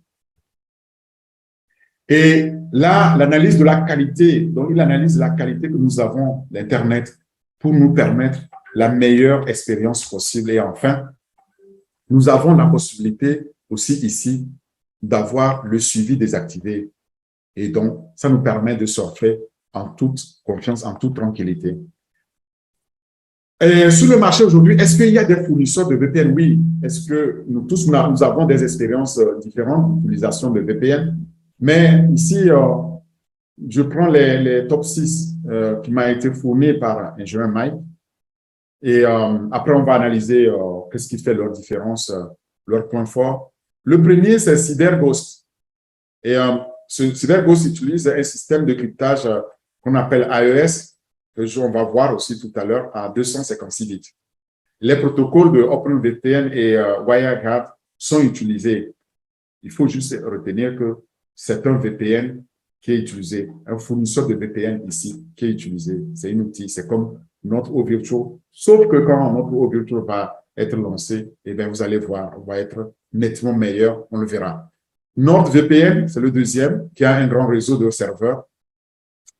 Et là, l'analyse de la qualité, donc il analyse la qualité que nous avons d'Internet pour nous permettre la meilleure expérience possible. Et enfin, nous avons la possibilité aussi ici d'avoir le suivi désactivé. Et donc, ça nous permet de surfer en toute confiance, en toute tranquillité. Et sur le marché aujourd'hui, est-ce qu'il y a des fournisseurs de VPN? Oui. Est-ce que nous tous, nous avons des expériences différentes d'utilisation de VPN? Mais ici, je prends les top 6 qui m'ont été fournis par ingénieur Mike. Et après, on va analyser qu'est-ce qui fait leur différence, leur point fort. Le premier, c'est CyberGhost. Et ce CyberGhost utilise un système de cryptage qu'on appelle AES, que on va voir aussi tout à l'heure, à 256 bits. Les protocoles de OpenVPN et WireGuard sont utilisés. Il faut juste retenir que c'est un VPN qui est utilisé, un fournisseur de VPN ici qui est utilisé. C'est un outil, c'est comme notre OVirtual, sauf que quand notre OVirtual va être lancé, eh bien, vous allez voir, on va être nettement meilleur, on le verra. NordVPN, c'est le deuxième, qui a un grand réseau de serveurs,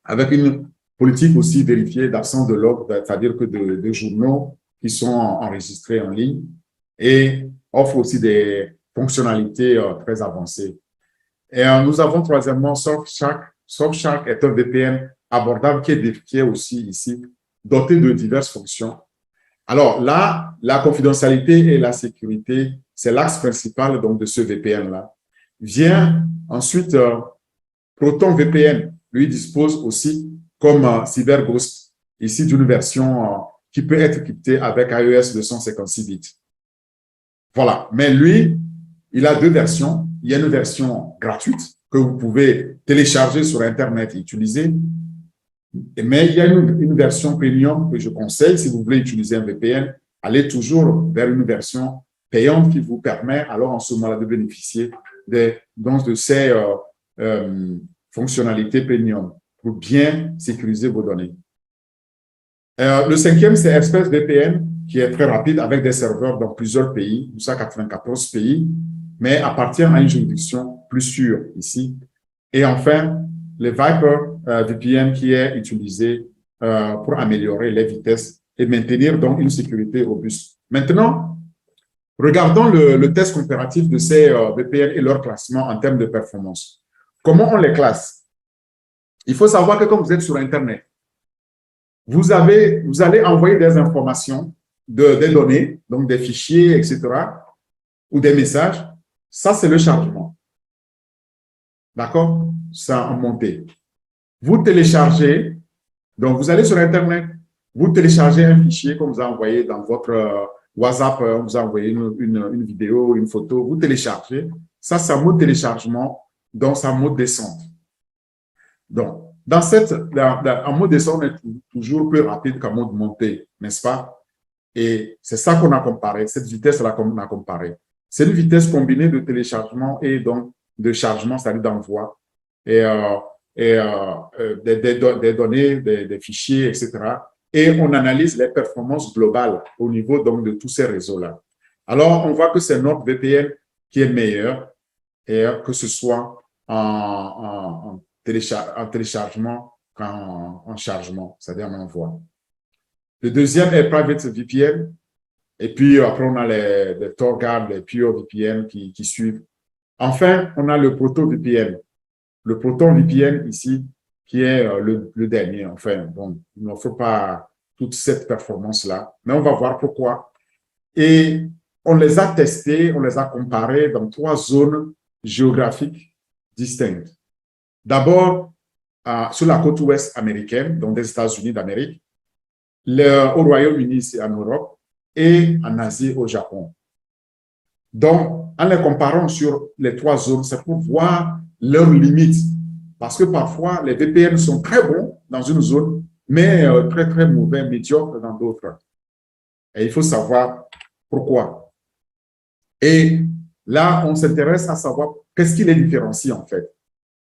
avec une politique aussi vérifiée d'absence de log, c'est-à-dire que de journaux qui sont enregistrés en ligne, et offre aussi des fonctionnalités très avancées. Et nous avons troisièmement Surfshark. Surfshark est un VPN abordable qui est aussi ici doté de diverses fonctions. Alors là, la confidentialité et la sécurité, c'est l'axe principal donc, de ce VPN-là. Vient ensuite Proton VPN, lui dispose aussi, comme CyberGhost, ici d'une version qui peut être cryptée avec iOS 256 bits. Voilà, mais lui, il a deux versions. Il y a une version gratuite que vous pouvez télécharger sur Internet et utiliser. Mais il y a une version premium que je conseille. Si vous voulez utiliser un VPN, allez toujours vers une version payante qui vous permet, alors en ce moment-là, de bénéficier de ces fonctionnalités premium pour bien sécuriser vos données. Le cinquième, c'est ExpressVPN, qui est très rapide avec des serveurs dans plusieurs pays, 294 pays, mais appartient à une juridiction plus sûre ici. Et enfin, le Viper VPN qui est utilisé pour améliorer les vitesses et maintenir donc une sécurité robuste. Maintenant, regardons le test comparatif de ces VPN et leur classement en termes de performance. Comment on les classe? Il faut savoir que quand vous êtes sur Internet, vous allez envoyer des informations, des données, donc des fichiers, etc., ou des messages. Ça, c'est le chargement. D'accord? Ça en montée. Vous téléchargez, donc vous allez sur Internet, vous téléchargez un fichier qu'on vous a envoyé dans votre WhatsApp, on vous a envoyé une vidéo, une photo, vous téléchargez. Ça, c'est un mode téléchargement, donc c'est un mode descente. Donc, en mode descente, on est toujours plus rapide qu'en mode montée, n'est-ce pas? Et c'est ça qu'on a comparé, cette vitesse-là qu'on a comparé. C'est une vitesse combinée de téléchargement et donc de chargement, c'est-à-dire d'envoi, et des données, des fichiers, etc. Et on analyse les performances globales au niveau donc de tous ces réseaux-là. Alors, on voit que c'est notre VPN qui est meilleur, et que ce soit en téléchargement qu'en chargement, c'est-à-dire en envoi. Le deuxième est Private VPN. Et puis après, on a les TorGuard, les Pure VPN qui suivent. Enfin, on a le Proto VPN. Le Proton VPN ici, qui est le dernier. Enfin, bon, il n'offre pas toute cette performance-là, mais on va voir pourquoi. Et on les a testés, on les a comparés dans 3 zones géographiques distinctes. D'abord, sur la côte ouest américaine, donc des États-Unis d'Amérique, au Royaume-Uni, c'est en Europe, et en Asie, au Japon. Donc, en les comparant sur les 3 zones, c'est pour voir leurs limites. Parce que parfois, les VPN sont très bons dans une zone, mais très, très mauvais, médiocres dans d'autres. Et il faut savoir pourquoi. Et là, on s'intéresse à savoir qu'est-ce qui les différencie en fait.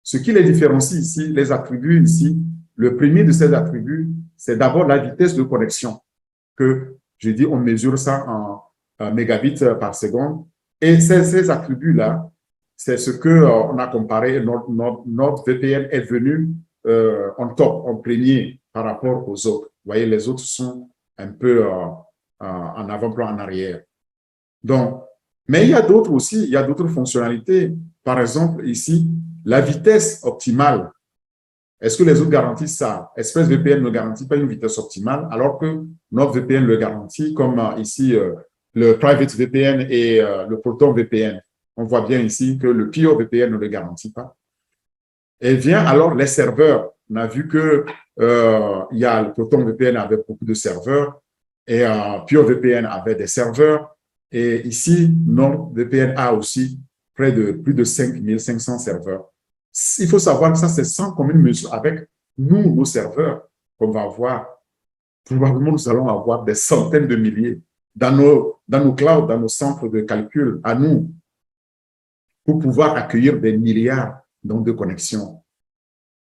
Ce qui les différencie ici, les attributs ici, le premier de ces attributs, c'est d'abord la vitesse de connexion, que je dis, on mesure ça en mégabits par seconde. Et ces attributs-là, c'est ce qu'on a comparé. Notre VPN est venu en top, en premier par rapport aux autres. Vous voyez, les autres sont un peu en avant-plan, en arrière. Donc, mais il y a d'autres aussi, il y a d'autres fonctionnalités. Par exemple, ici, la vitesse optimale. Est-ce que les autres garantissent ça? ExpressVPN ne garantit pas une vitesse optimale, alors que notre VPN le garantit, comme ici, le Private VPN et le Proton VPN. On voit bien ici que le Pure VPN ne le garantit pas. Et vient alors les serveurs. On a vu que il y a le Proton VPN avait beaucoup de serveurs et Pure VPN avait des serveurs. Et ici, NordVPN a aussi plus de 5500 serveurs. Il faut savoir que ça, c'est sans commune mesure avec nous, nos serveurs, qu'on va avoir. Probablement, nous allons avoir des centaines de milliers dans nos clouds, dans nos centres de calcul, à nous, pour pouvoir accueillir des milliards donc, de connexions.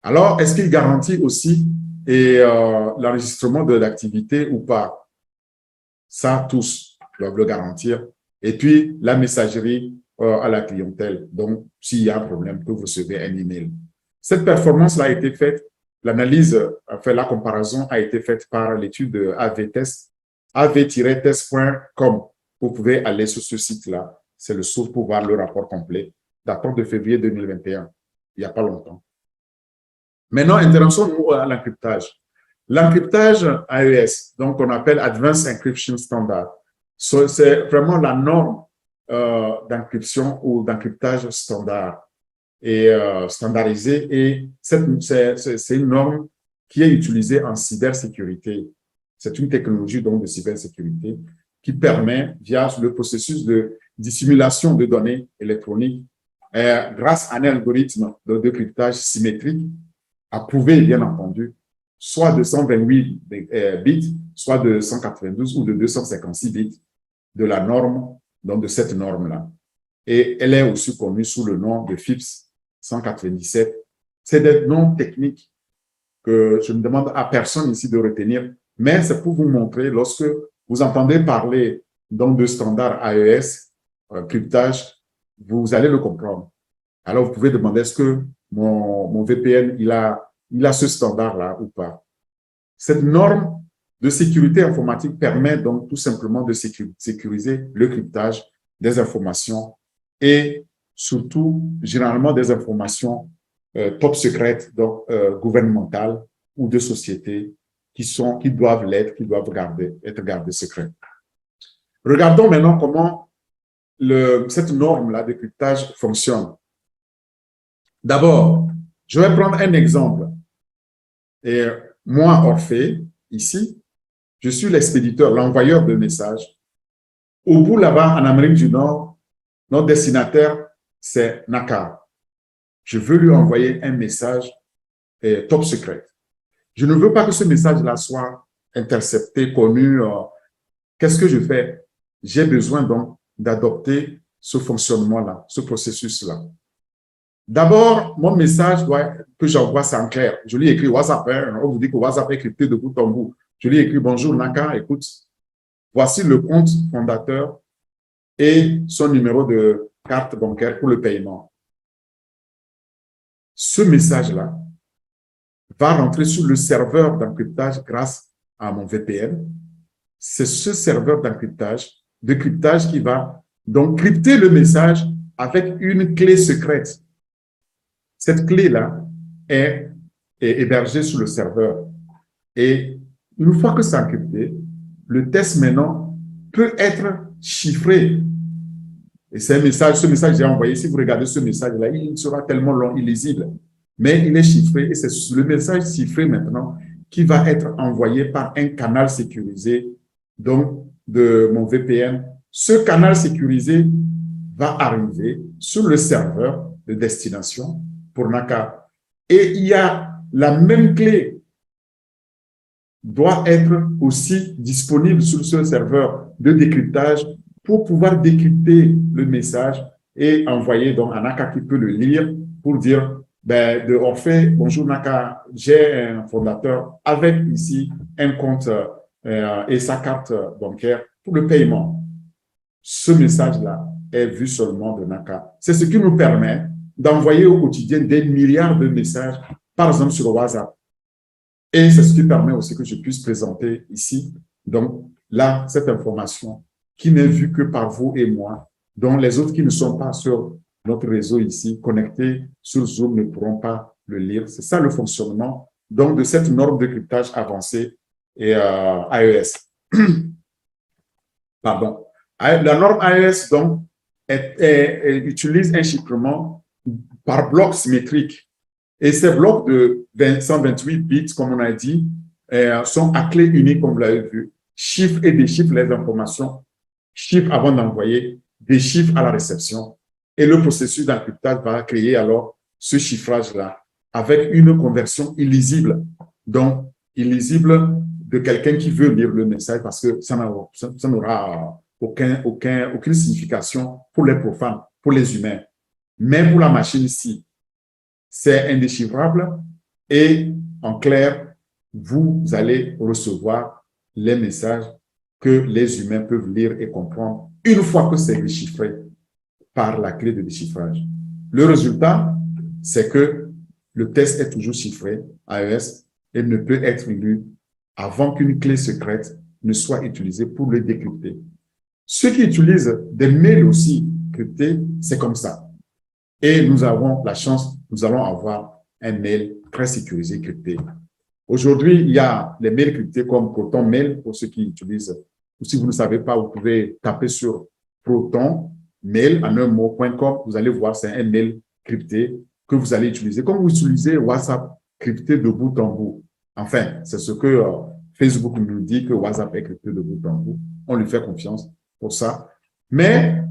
Alors, est-ce qu'il garantit aussi l'enregistrement de l'activité ou pas? Ça, tous doivent le garantir. Et puis, la messagerie à la clientèle. Donc, s'il y a un problème, que vous recevez un email. Cette performance-là a été faite, l'analyse, enfin, la comparaison a été faite par l'étude de AV-Test, av-test.com. Vous pouvez aller sur ce site-là. C'est le source pour voir le rapport complet, datant de février 2021, il n'y a pas longtemps. Maintenant, intéressons-nous à l'encryptage. L'encryptage AES, donc on appelle Advanced Encryption Standard, c'est vraiment la norme d'encryption ou d'encryptage standard et standardisée, et c'est une norme qui est utilisée en cybersécurité. C'est une technologie donc de cybersécurité qui permet, via le processus de dissimulation de données électroniques, grâce à un algorithme de décryptage symétrique, approuvé bien entendu, soit de 128 bits, soit de 192 ou de 256 bits de la norme, donc de cette norme-là. Et elle est aussi connue sous le nom de FIPS 197. C'est des noms techniques que je ne demande à personne ici de retenir, mais c'est pour vous montrer, lorsque vous entendez parler donc de standard AES, cryptage, vous allez le comprendre. Alors, vous pouvez demander, est-ce que mon VPN, il a ce standard-là ou pas? Cette norme de sécurité informatique permet donc tout simplement de sécuriser le cryptage des informations et surtout, généralement, des informations top secrètes, donc gouvernementales ou de sociétés qui doivent l'être, qui doivent être gardées secrètes. Regardons maintenant comment cette norme-là de cryptage fonctionne. D'abord, je vais prendre un exemple. Et moi, Orphée, ici, je suis l'expéditeur, l'envoyeur de messages. Au bout là-bas, en Amérique du Nord, notre destinataire, c'est Naka. Je veux lui envoyer un message top secret. Je ne veux pas que ce message-là soit intercepté, connu. Qu'est-ce que je fais? J'ai besoin donc d'adopter ce fonctionnement-là, ce processus-là. D'abord, mon message que j'envoie, c'est en clair. Je lui écris WhatsApp. On vous dit que WhatsApp est crypté de bout en bout. Je lui écris: bonjour Naka, écoute, voici le compte fondateur et son numéro de carte bancaire pour le paiement. Ce message-là va rentrer sur le serveur d'encryptage grâce à mon VPN. C'est ce serveur de cryptage qui va donc crypter le message avec une clé secrète. Cette clé-là est hébergée sur le serveur. Et une fois que c'est encrypté, le test maintenant peut être chiffré. Et c'est ce message que j'ai envoyé. Si vous regardez ce message-là, il sera tellement long, illisible. Mais il est chiffré et c'est le message chiffré maintenant qui va être envoyé par un canal sécurisé, donc de mon VPN. Ce canal sécurisé va arriver sur le serveur de destination pour Naka. Et il y a la même clé doit être aussi disponible sur ce serveur de décryptage pour pouvoir décrypter le message et envoyer donc à Naka qui peut le lire pour dire de Orphée: bonjour Naka, j'ai un fondateur avec ici un compte et sa carte bancaire pour le paiement. Ce message-là est vu seulement de Naka. C'est ce qui nous permet d'envoyer au quotidien des milliards de messages, par exemple sur WhatsApp. Et c'est ce qui permet aussi que je puisse présenter ici, donc là, cette information qui n'est vue que par vous et moi, dont les autres qui ne sont pas sur notre réseau ici, connectés sur Zoom, ne pourront pas le lire. C'est ça le fonctionnement donc de cette norme de cryptage avancée et AES. Pardon. La norme AES donc utilise un chiffrement par bloc symétrique. Et ces blocs de 128 bits, comme on a dit, sont à clé unique, comme vous l'avez vu. Chiffre et déchiffre les informations. Chiffre avant d'envoyer, déchiffre à la réception. Et le processus d'encryptage va créer alors ce chiffrage-là avec une conversion illisible. Donc, illisible de quelqu'un qui veut lire le message parce que ça n'aura aucune signification pour les profanes, pour les humains. Mais pour la machine ici, c'est indéchiffrable Et en clair, vous allez recevoir les messages que les humains peuvent lire et comprendre une fois que c'est déchiffré par la clé de déchiffrage. Le résultat, c'est que le test est toujours chiffré, iOS, et ne peut être lu avant qu'une clé secrète ne soit utilisée pour le décrypter. Ceux qui utilisent des mails aussi cryptés, c'est comme ça. Et nous avons la chance, nous allons avoir un mail très sécurisé crypté. Aujourd'hui, il y a les mails cryptés comme Proton Mail pour ceux qui utilisent. Ou si vous ne savez pas, vous pouvez taper sur Proton Mail en un mot.com. Vous allez voir, c'est un mail crypté que vous allez utiliser. Comme vous utilisez WhatsApp crypté de bout en bout. Enfin, c'est ce que Facebook nous dit que WhatsApp est crypté de bout en bout. On lui fait confiance pour ça. Mais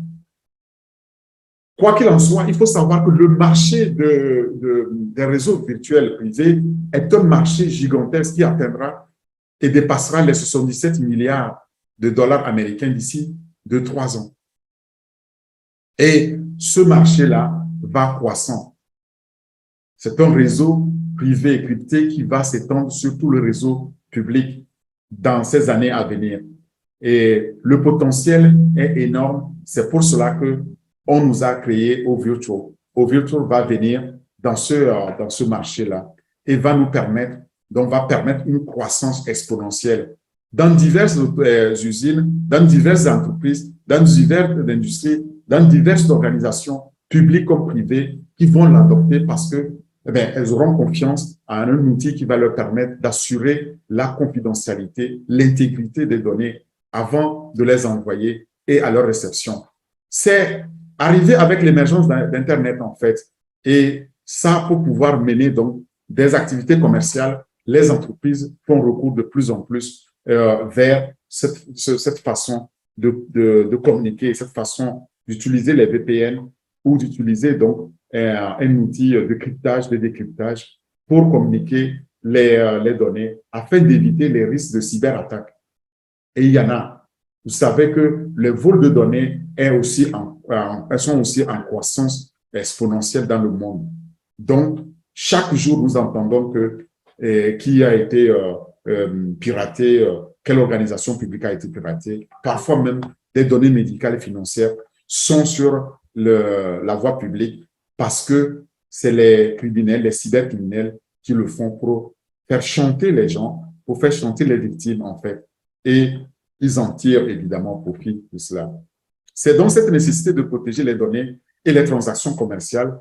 quoi qu'il en soit, il faut savoir que le marché des réseaux virtuels privés est un marché gigantesque qui atteindra et dépassera les 77 milliards de dollars américains d'ici 2-3 ans. Et ce marché-là va croissant. C'est un réseau privé crypté qui va s'étendre sur tout le réseau public dans ces années à venir. Et le potentiel est énorme. C'est pour cela que on nous a créé OVirtual. OVirtual va venir dans ce marché-là et va nous permettre, donc va permettre une croissance exponentielle dans diverses usines, dans diverses entreprises, dans diverses industries, dans diverses organisations publiques comme privées qui vont l'adopter parce que elles auront confiance à un outil qui va leur permettre d'assurer la confidentialité, l'intégrité des données avant de les envoyer et à leur réception. C'est arrivé avec l'émergence d'Internet, en fait. Et ça, pour pouvoir mener donc des activités commerciales, les entreprises font recours de plus en plus vers cette façon de communiquer, cette façon d'utiliser les VPN ou d'utiliser donc un outil de cryptage, de décryptage pour communiquer les données afin d'éviter les risques de cyberattaque. Et il y en a. Vous savez que les vols de données elles sont aussi en croissance exponentielle dans le monde. Donc, chaque jour, nous entendons qui a été piraté, quelle organisation publique a été piratée. Parfois même, des données médicales et financières sont sur la voie publique parce que c'est les criminels, les cybercriminels qui le font pour faire chanter les gens, pour faire chanter les victimes, en fait. Et ils en tirent évidemment profit de cela. C'est donc cette nécessité de protéger les données et les transactions commerciales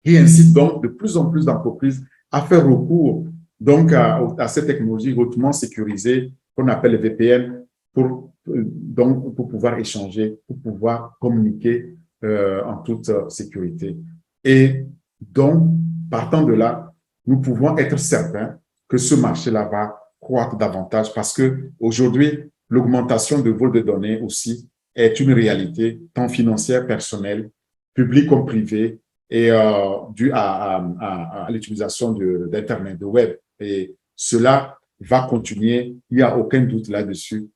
qui incite donc de plus en plus d'entreprises à faire recours donc à ces technologies hautement sécurisées qu'on appelle les VPN pour pouvoir échanger, pour pouvoir communiquer en toute sécurité. Et donc, partant de là, nous pouvons être certains que ce marché-là va croître davantage parce que aujourd'hui, l'augmentation de vol de données aussi est une réalité, tant financière, personnelle, publique comme privée, et due à l'utilisation d'Internet, de web. Et cela va continuer, il n'y a aucun doute là-dessus.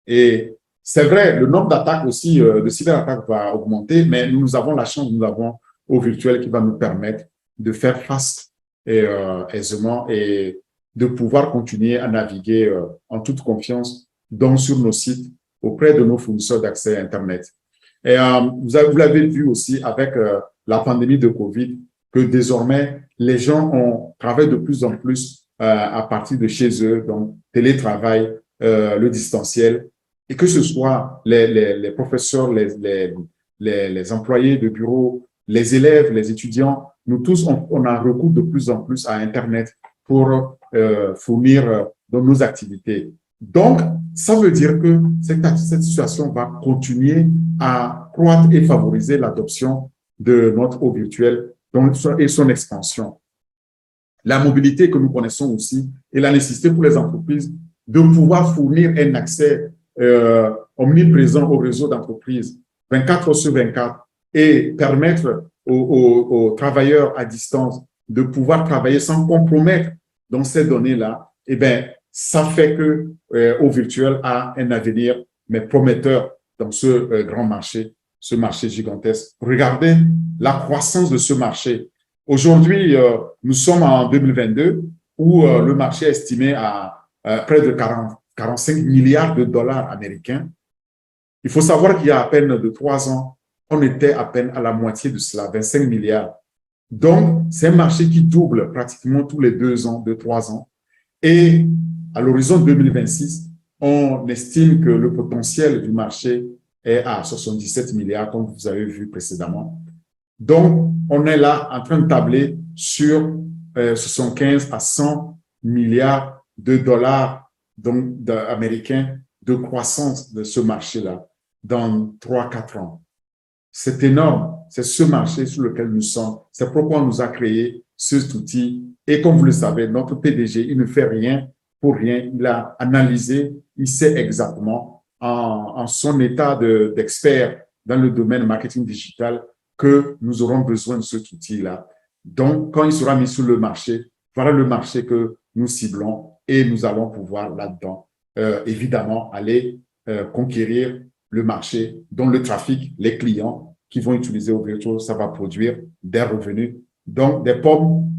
Et c'est vrai, le nombre d'attaques aussi, de cyberattaques va augmenter, mais nous avons la chance, nous avons OVirtual qui va nous permettre de faire face aisément et de pouvoir continuer à naviguer en toute confiance donc sur nos sites auprès de nos fournisseurs d'accès à Internet. Et vous l'avez vu aussi avec la pandémie de Covid, que désormais, les gens travaillent de plus en plus à partir de chez eux, donc télétravail, le distanciel, et que ce soit les professeurs, les employés de bureau, les élèves, les étudiants, nous tous, on a recours de plus en plus à Internet pour fournir dans nos activités. Donc, ça veut dire que cette situation va continuer à croître et favoriser l'adoption de notre OVirtual et son expansion. La mobilité que nous connaissons aussi et la nécessité pour les entreprises de pouvoir fournir un accès omniprésent au réseau d'entreprises 24 heures sur 24 et permettre aux travailleurs à distance de pouvoir travailler sans compromettre dans ces données-là, eh bien, ça fait que OVirtual a un avenir, mais prometteur dans ce grand marché, ce marché gigantesque. Regardez la croissance de ce marché. Aujourd'hui, nous sommes en 2022 où le marché est estimé à près de 45 milliards de dollars américains. Il faut savoir qu'il y a à peine de 3 ans, on était à peine à la moitié de cela, 25 milliards. Donc, c'est un marché qui double pratiquement tous les 2 ans, 2-3 ans. Et à l'horizon 2026, on estime que le potentiel du marché est à 77 milliards, comme vous avez vu précédemment. Donc, on est là en train de tabler sur 75 à 100 milliards de dollars américains de croissance de ce marché-là dans 3-4 ans. C'est énorme. C'est ce marché sur lequel nous sommes. C'est pourquoi on nous a créé cet outil. Et comme vous le savez, notre PDG, il ne fait rien pour rien. Il a analysé, il sait exactement en son état d'expert dans le domaine marketing digital que nous aurons besoin de cet outil-là. Donc, quand il sera mis sur le marché, voilà le marché que nous ciblons et nous allons pouvoir là-dedans, évidemment, aller conquérir le marché, dont le trafic, les clients qui vont utiliser OVirtual, ça va produire des revenus. Donc, des pommes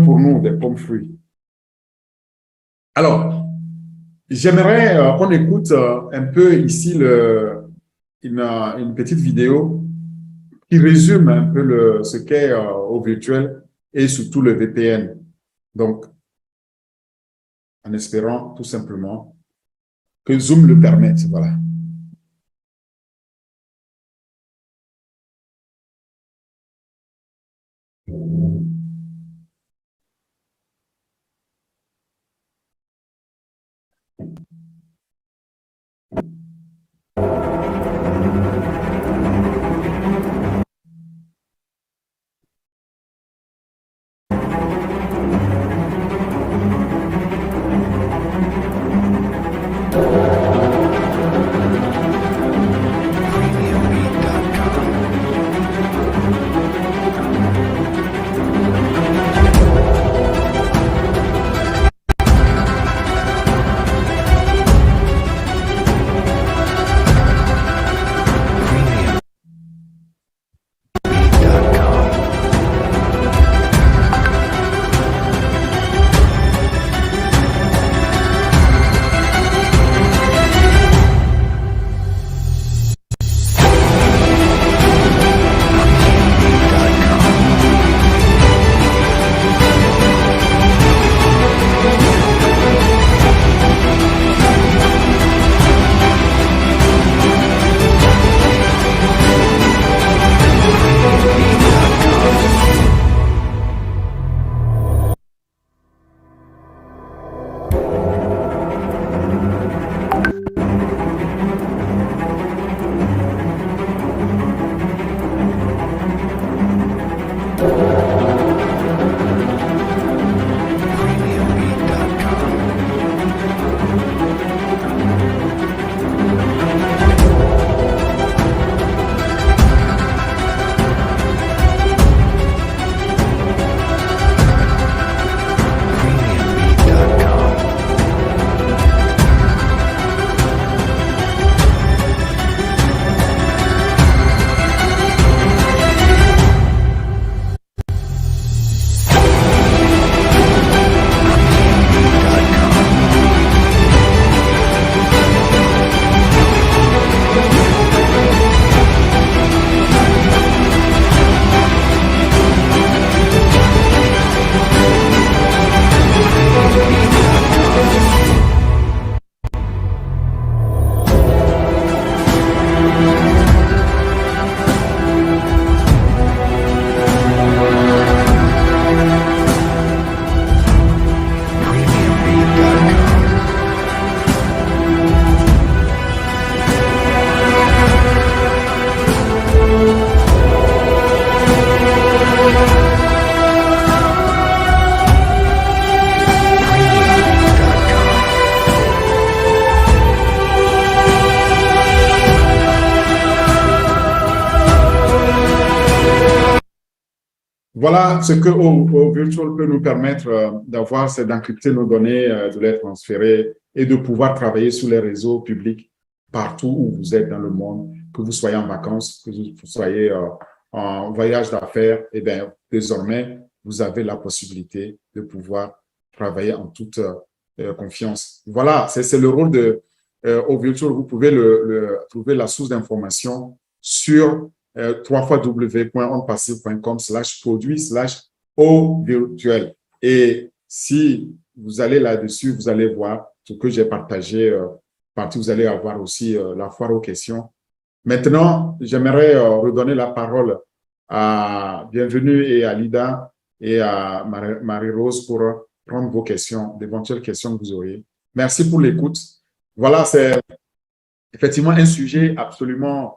pour nous, des pommes fruits. Alors, j'aimerais qu'on écoute un peu ici une petite vidéo qui résume un peu ce qu'est OVirtual et surtout le VPN. Donc, en espérant tout simplement que Zoom le permette. Voilà. Voilà ce que OVirtual peut nous permettre d'avoir, c'est d'encrypter nos données, de les transférer et de pouvoir travailler sur les réseaux publics partout où vous êtes dans le monde, que vous soyez en vacances, que vous soyez en voyage d'affaires, eh bien, désormais, vous avez la possibilité de pouvoir travailler en toute confiance. Voilà, c'est le rôle de au virtuel. Vous pouvez trouver la source d'information sur www.onpassive.com/produit/au virtuel. Et si vous allez là-dessus, vous allez voir ce que j'ai partagé. Vous allez avoir aussi la foire aux questions. Maintenant, j'aimerais redonner la parole à Bienvenue et à Lida et à Marie-Rose pour prendre vos questions, d'éventuelles questions que vous auriez. Merci pour l'écoute. Voilà, c'est effectivement un sujet absolument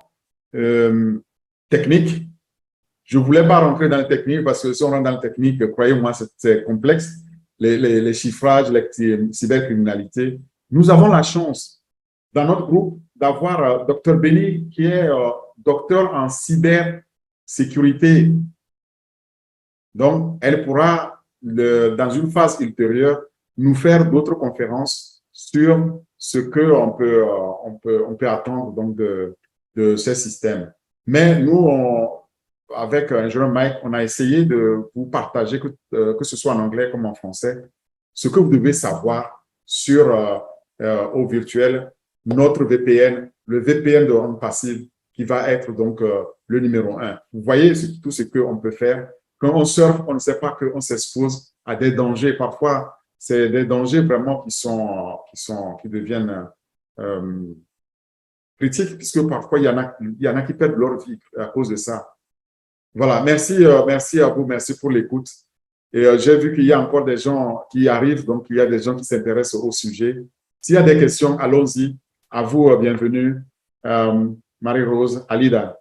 technique. Je ne voulais pas rentrer dans le technique parce que si on rentre dans le technique, croyez-moi, c'est complexe. Les chiffrages, la cybercriminalité. Nous avons la chance dans notre groupe d'avoir Dr Benny qui est docteur en cybersécurité. Donc, elle pourra, dans une phase ultérieure, nous faire d'autres conférences sur ce qu'on peut attendre donc, de ces systèmes. Mais nous, avec ingénieur Mike, on a essayé de vous partager, que ce soit en anglais comme en français, ce que vous devez savoir sur au virtuel, notre VPN, le VPN de OnPassive, qui va être donc le numéro 1. Vous voyez tout ce qu'on peut faire. Quand on surfe, on ne sait pas qu'on s'expose à des dangers. Parfois, c'est des dangers vraiment qui deviennent critiques, puisque parfois, il y en a qui perdent leur vie à cause de ça. Voilà, merci à vous, merci pour l'écoute. Et j'ai vu qu'il y a encore des gens qui arrivent, donc il y a des gens qui s'intéressent au sujet. S'il y a des questions, allons-y. À vous, bienvenue. Marie-Rose, Alida.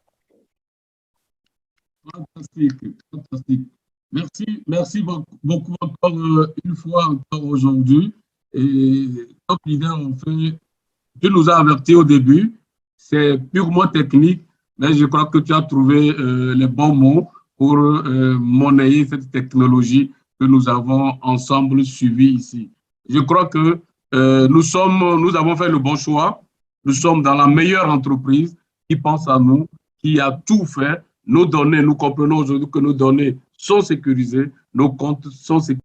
Fantastique, fantastique. Merci beaucoup encore une fois encore aujourd'hui. Et comme leader, tu nous as avertis au début, c'est purement technique, mais je crois que tu as trouvé les bons mots pour monnayer cette technologie que nous avons ensemble suivie ici. Je crois que nous avons fait le bon choix. Nous sommes dans la meilleure entreprise qui pense à nous, qui a tout fait. Nos données, nous comprenons aujourd'hui que nos données sont sécurisées, nos comptes sont sécurisés.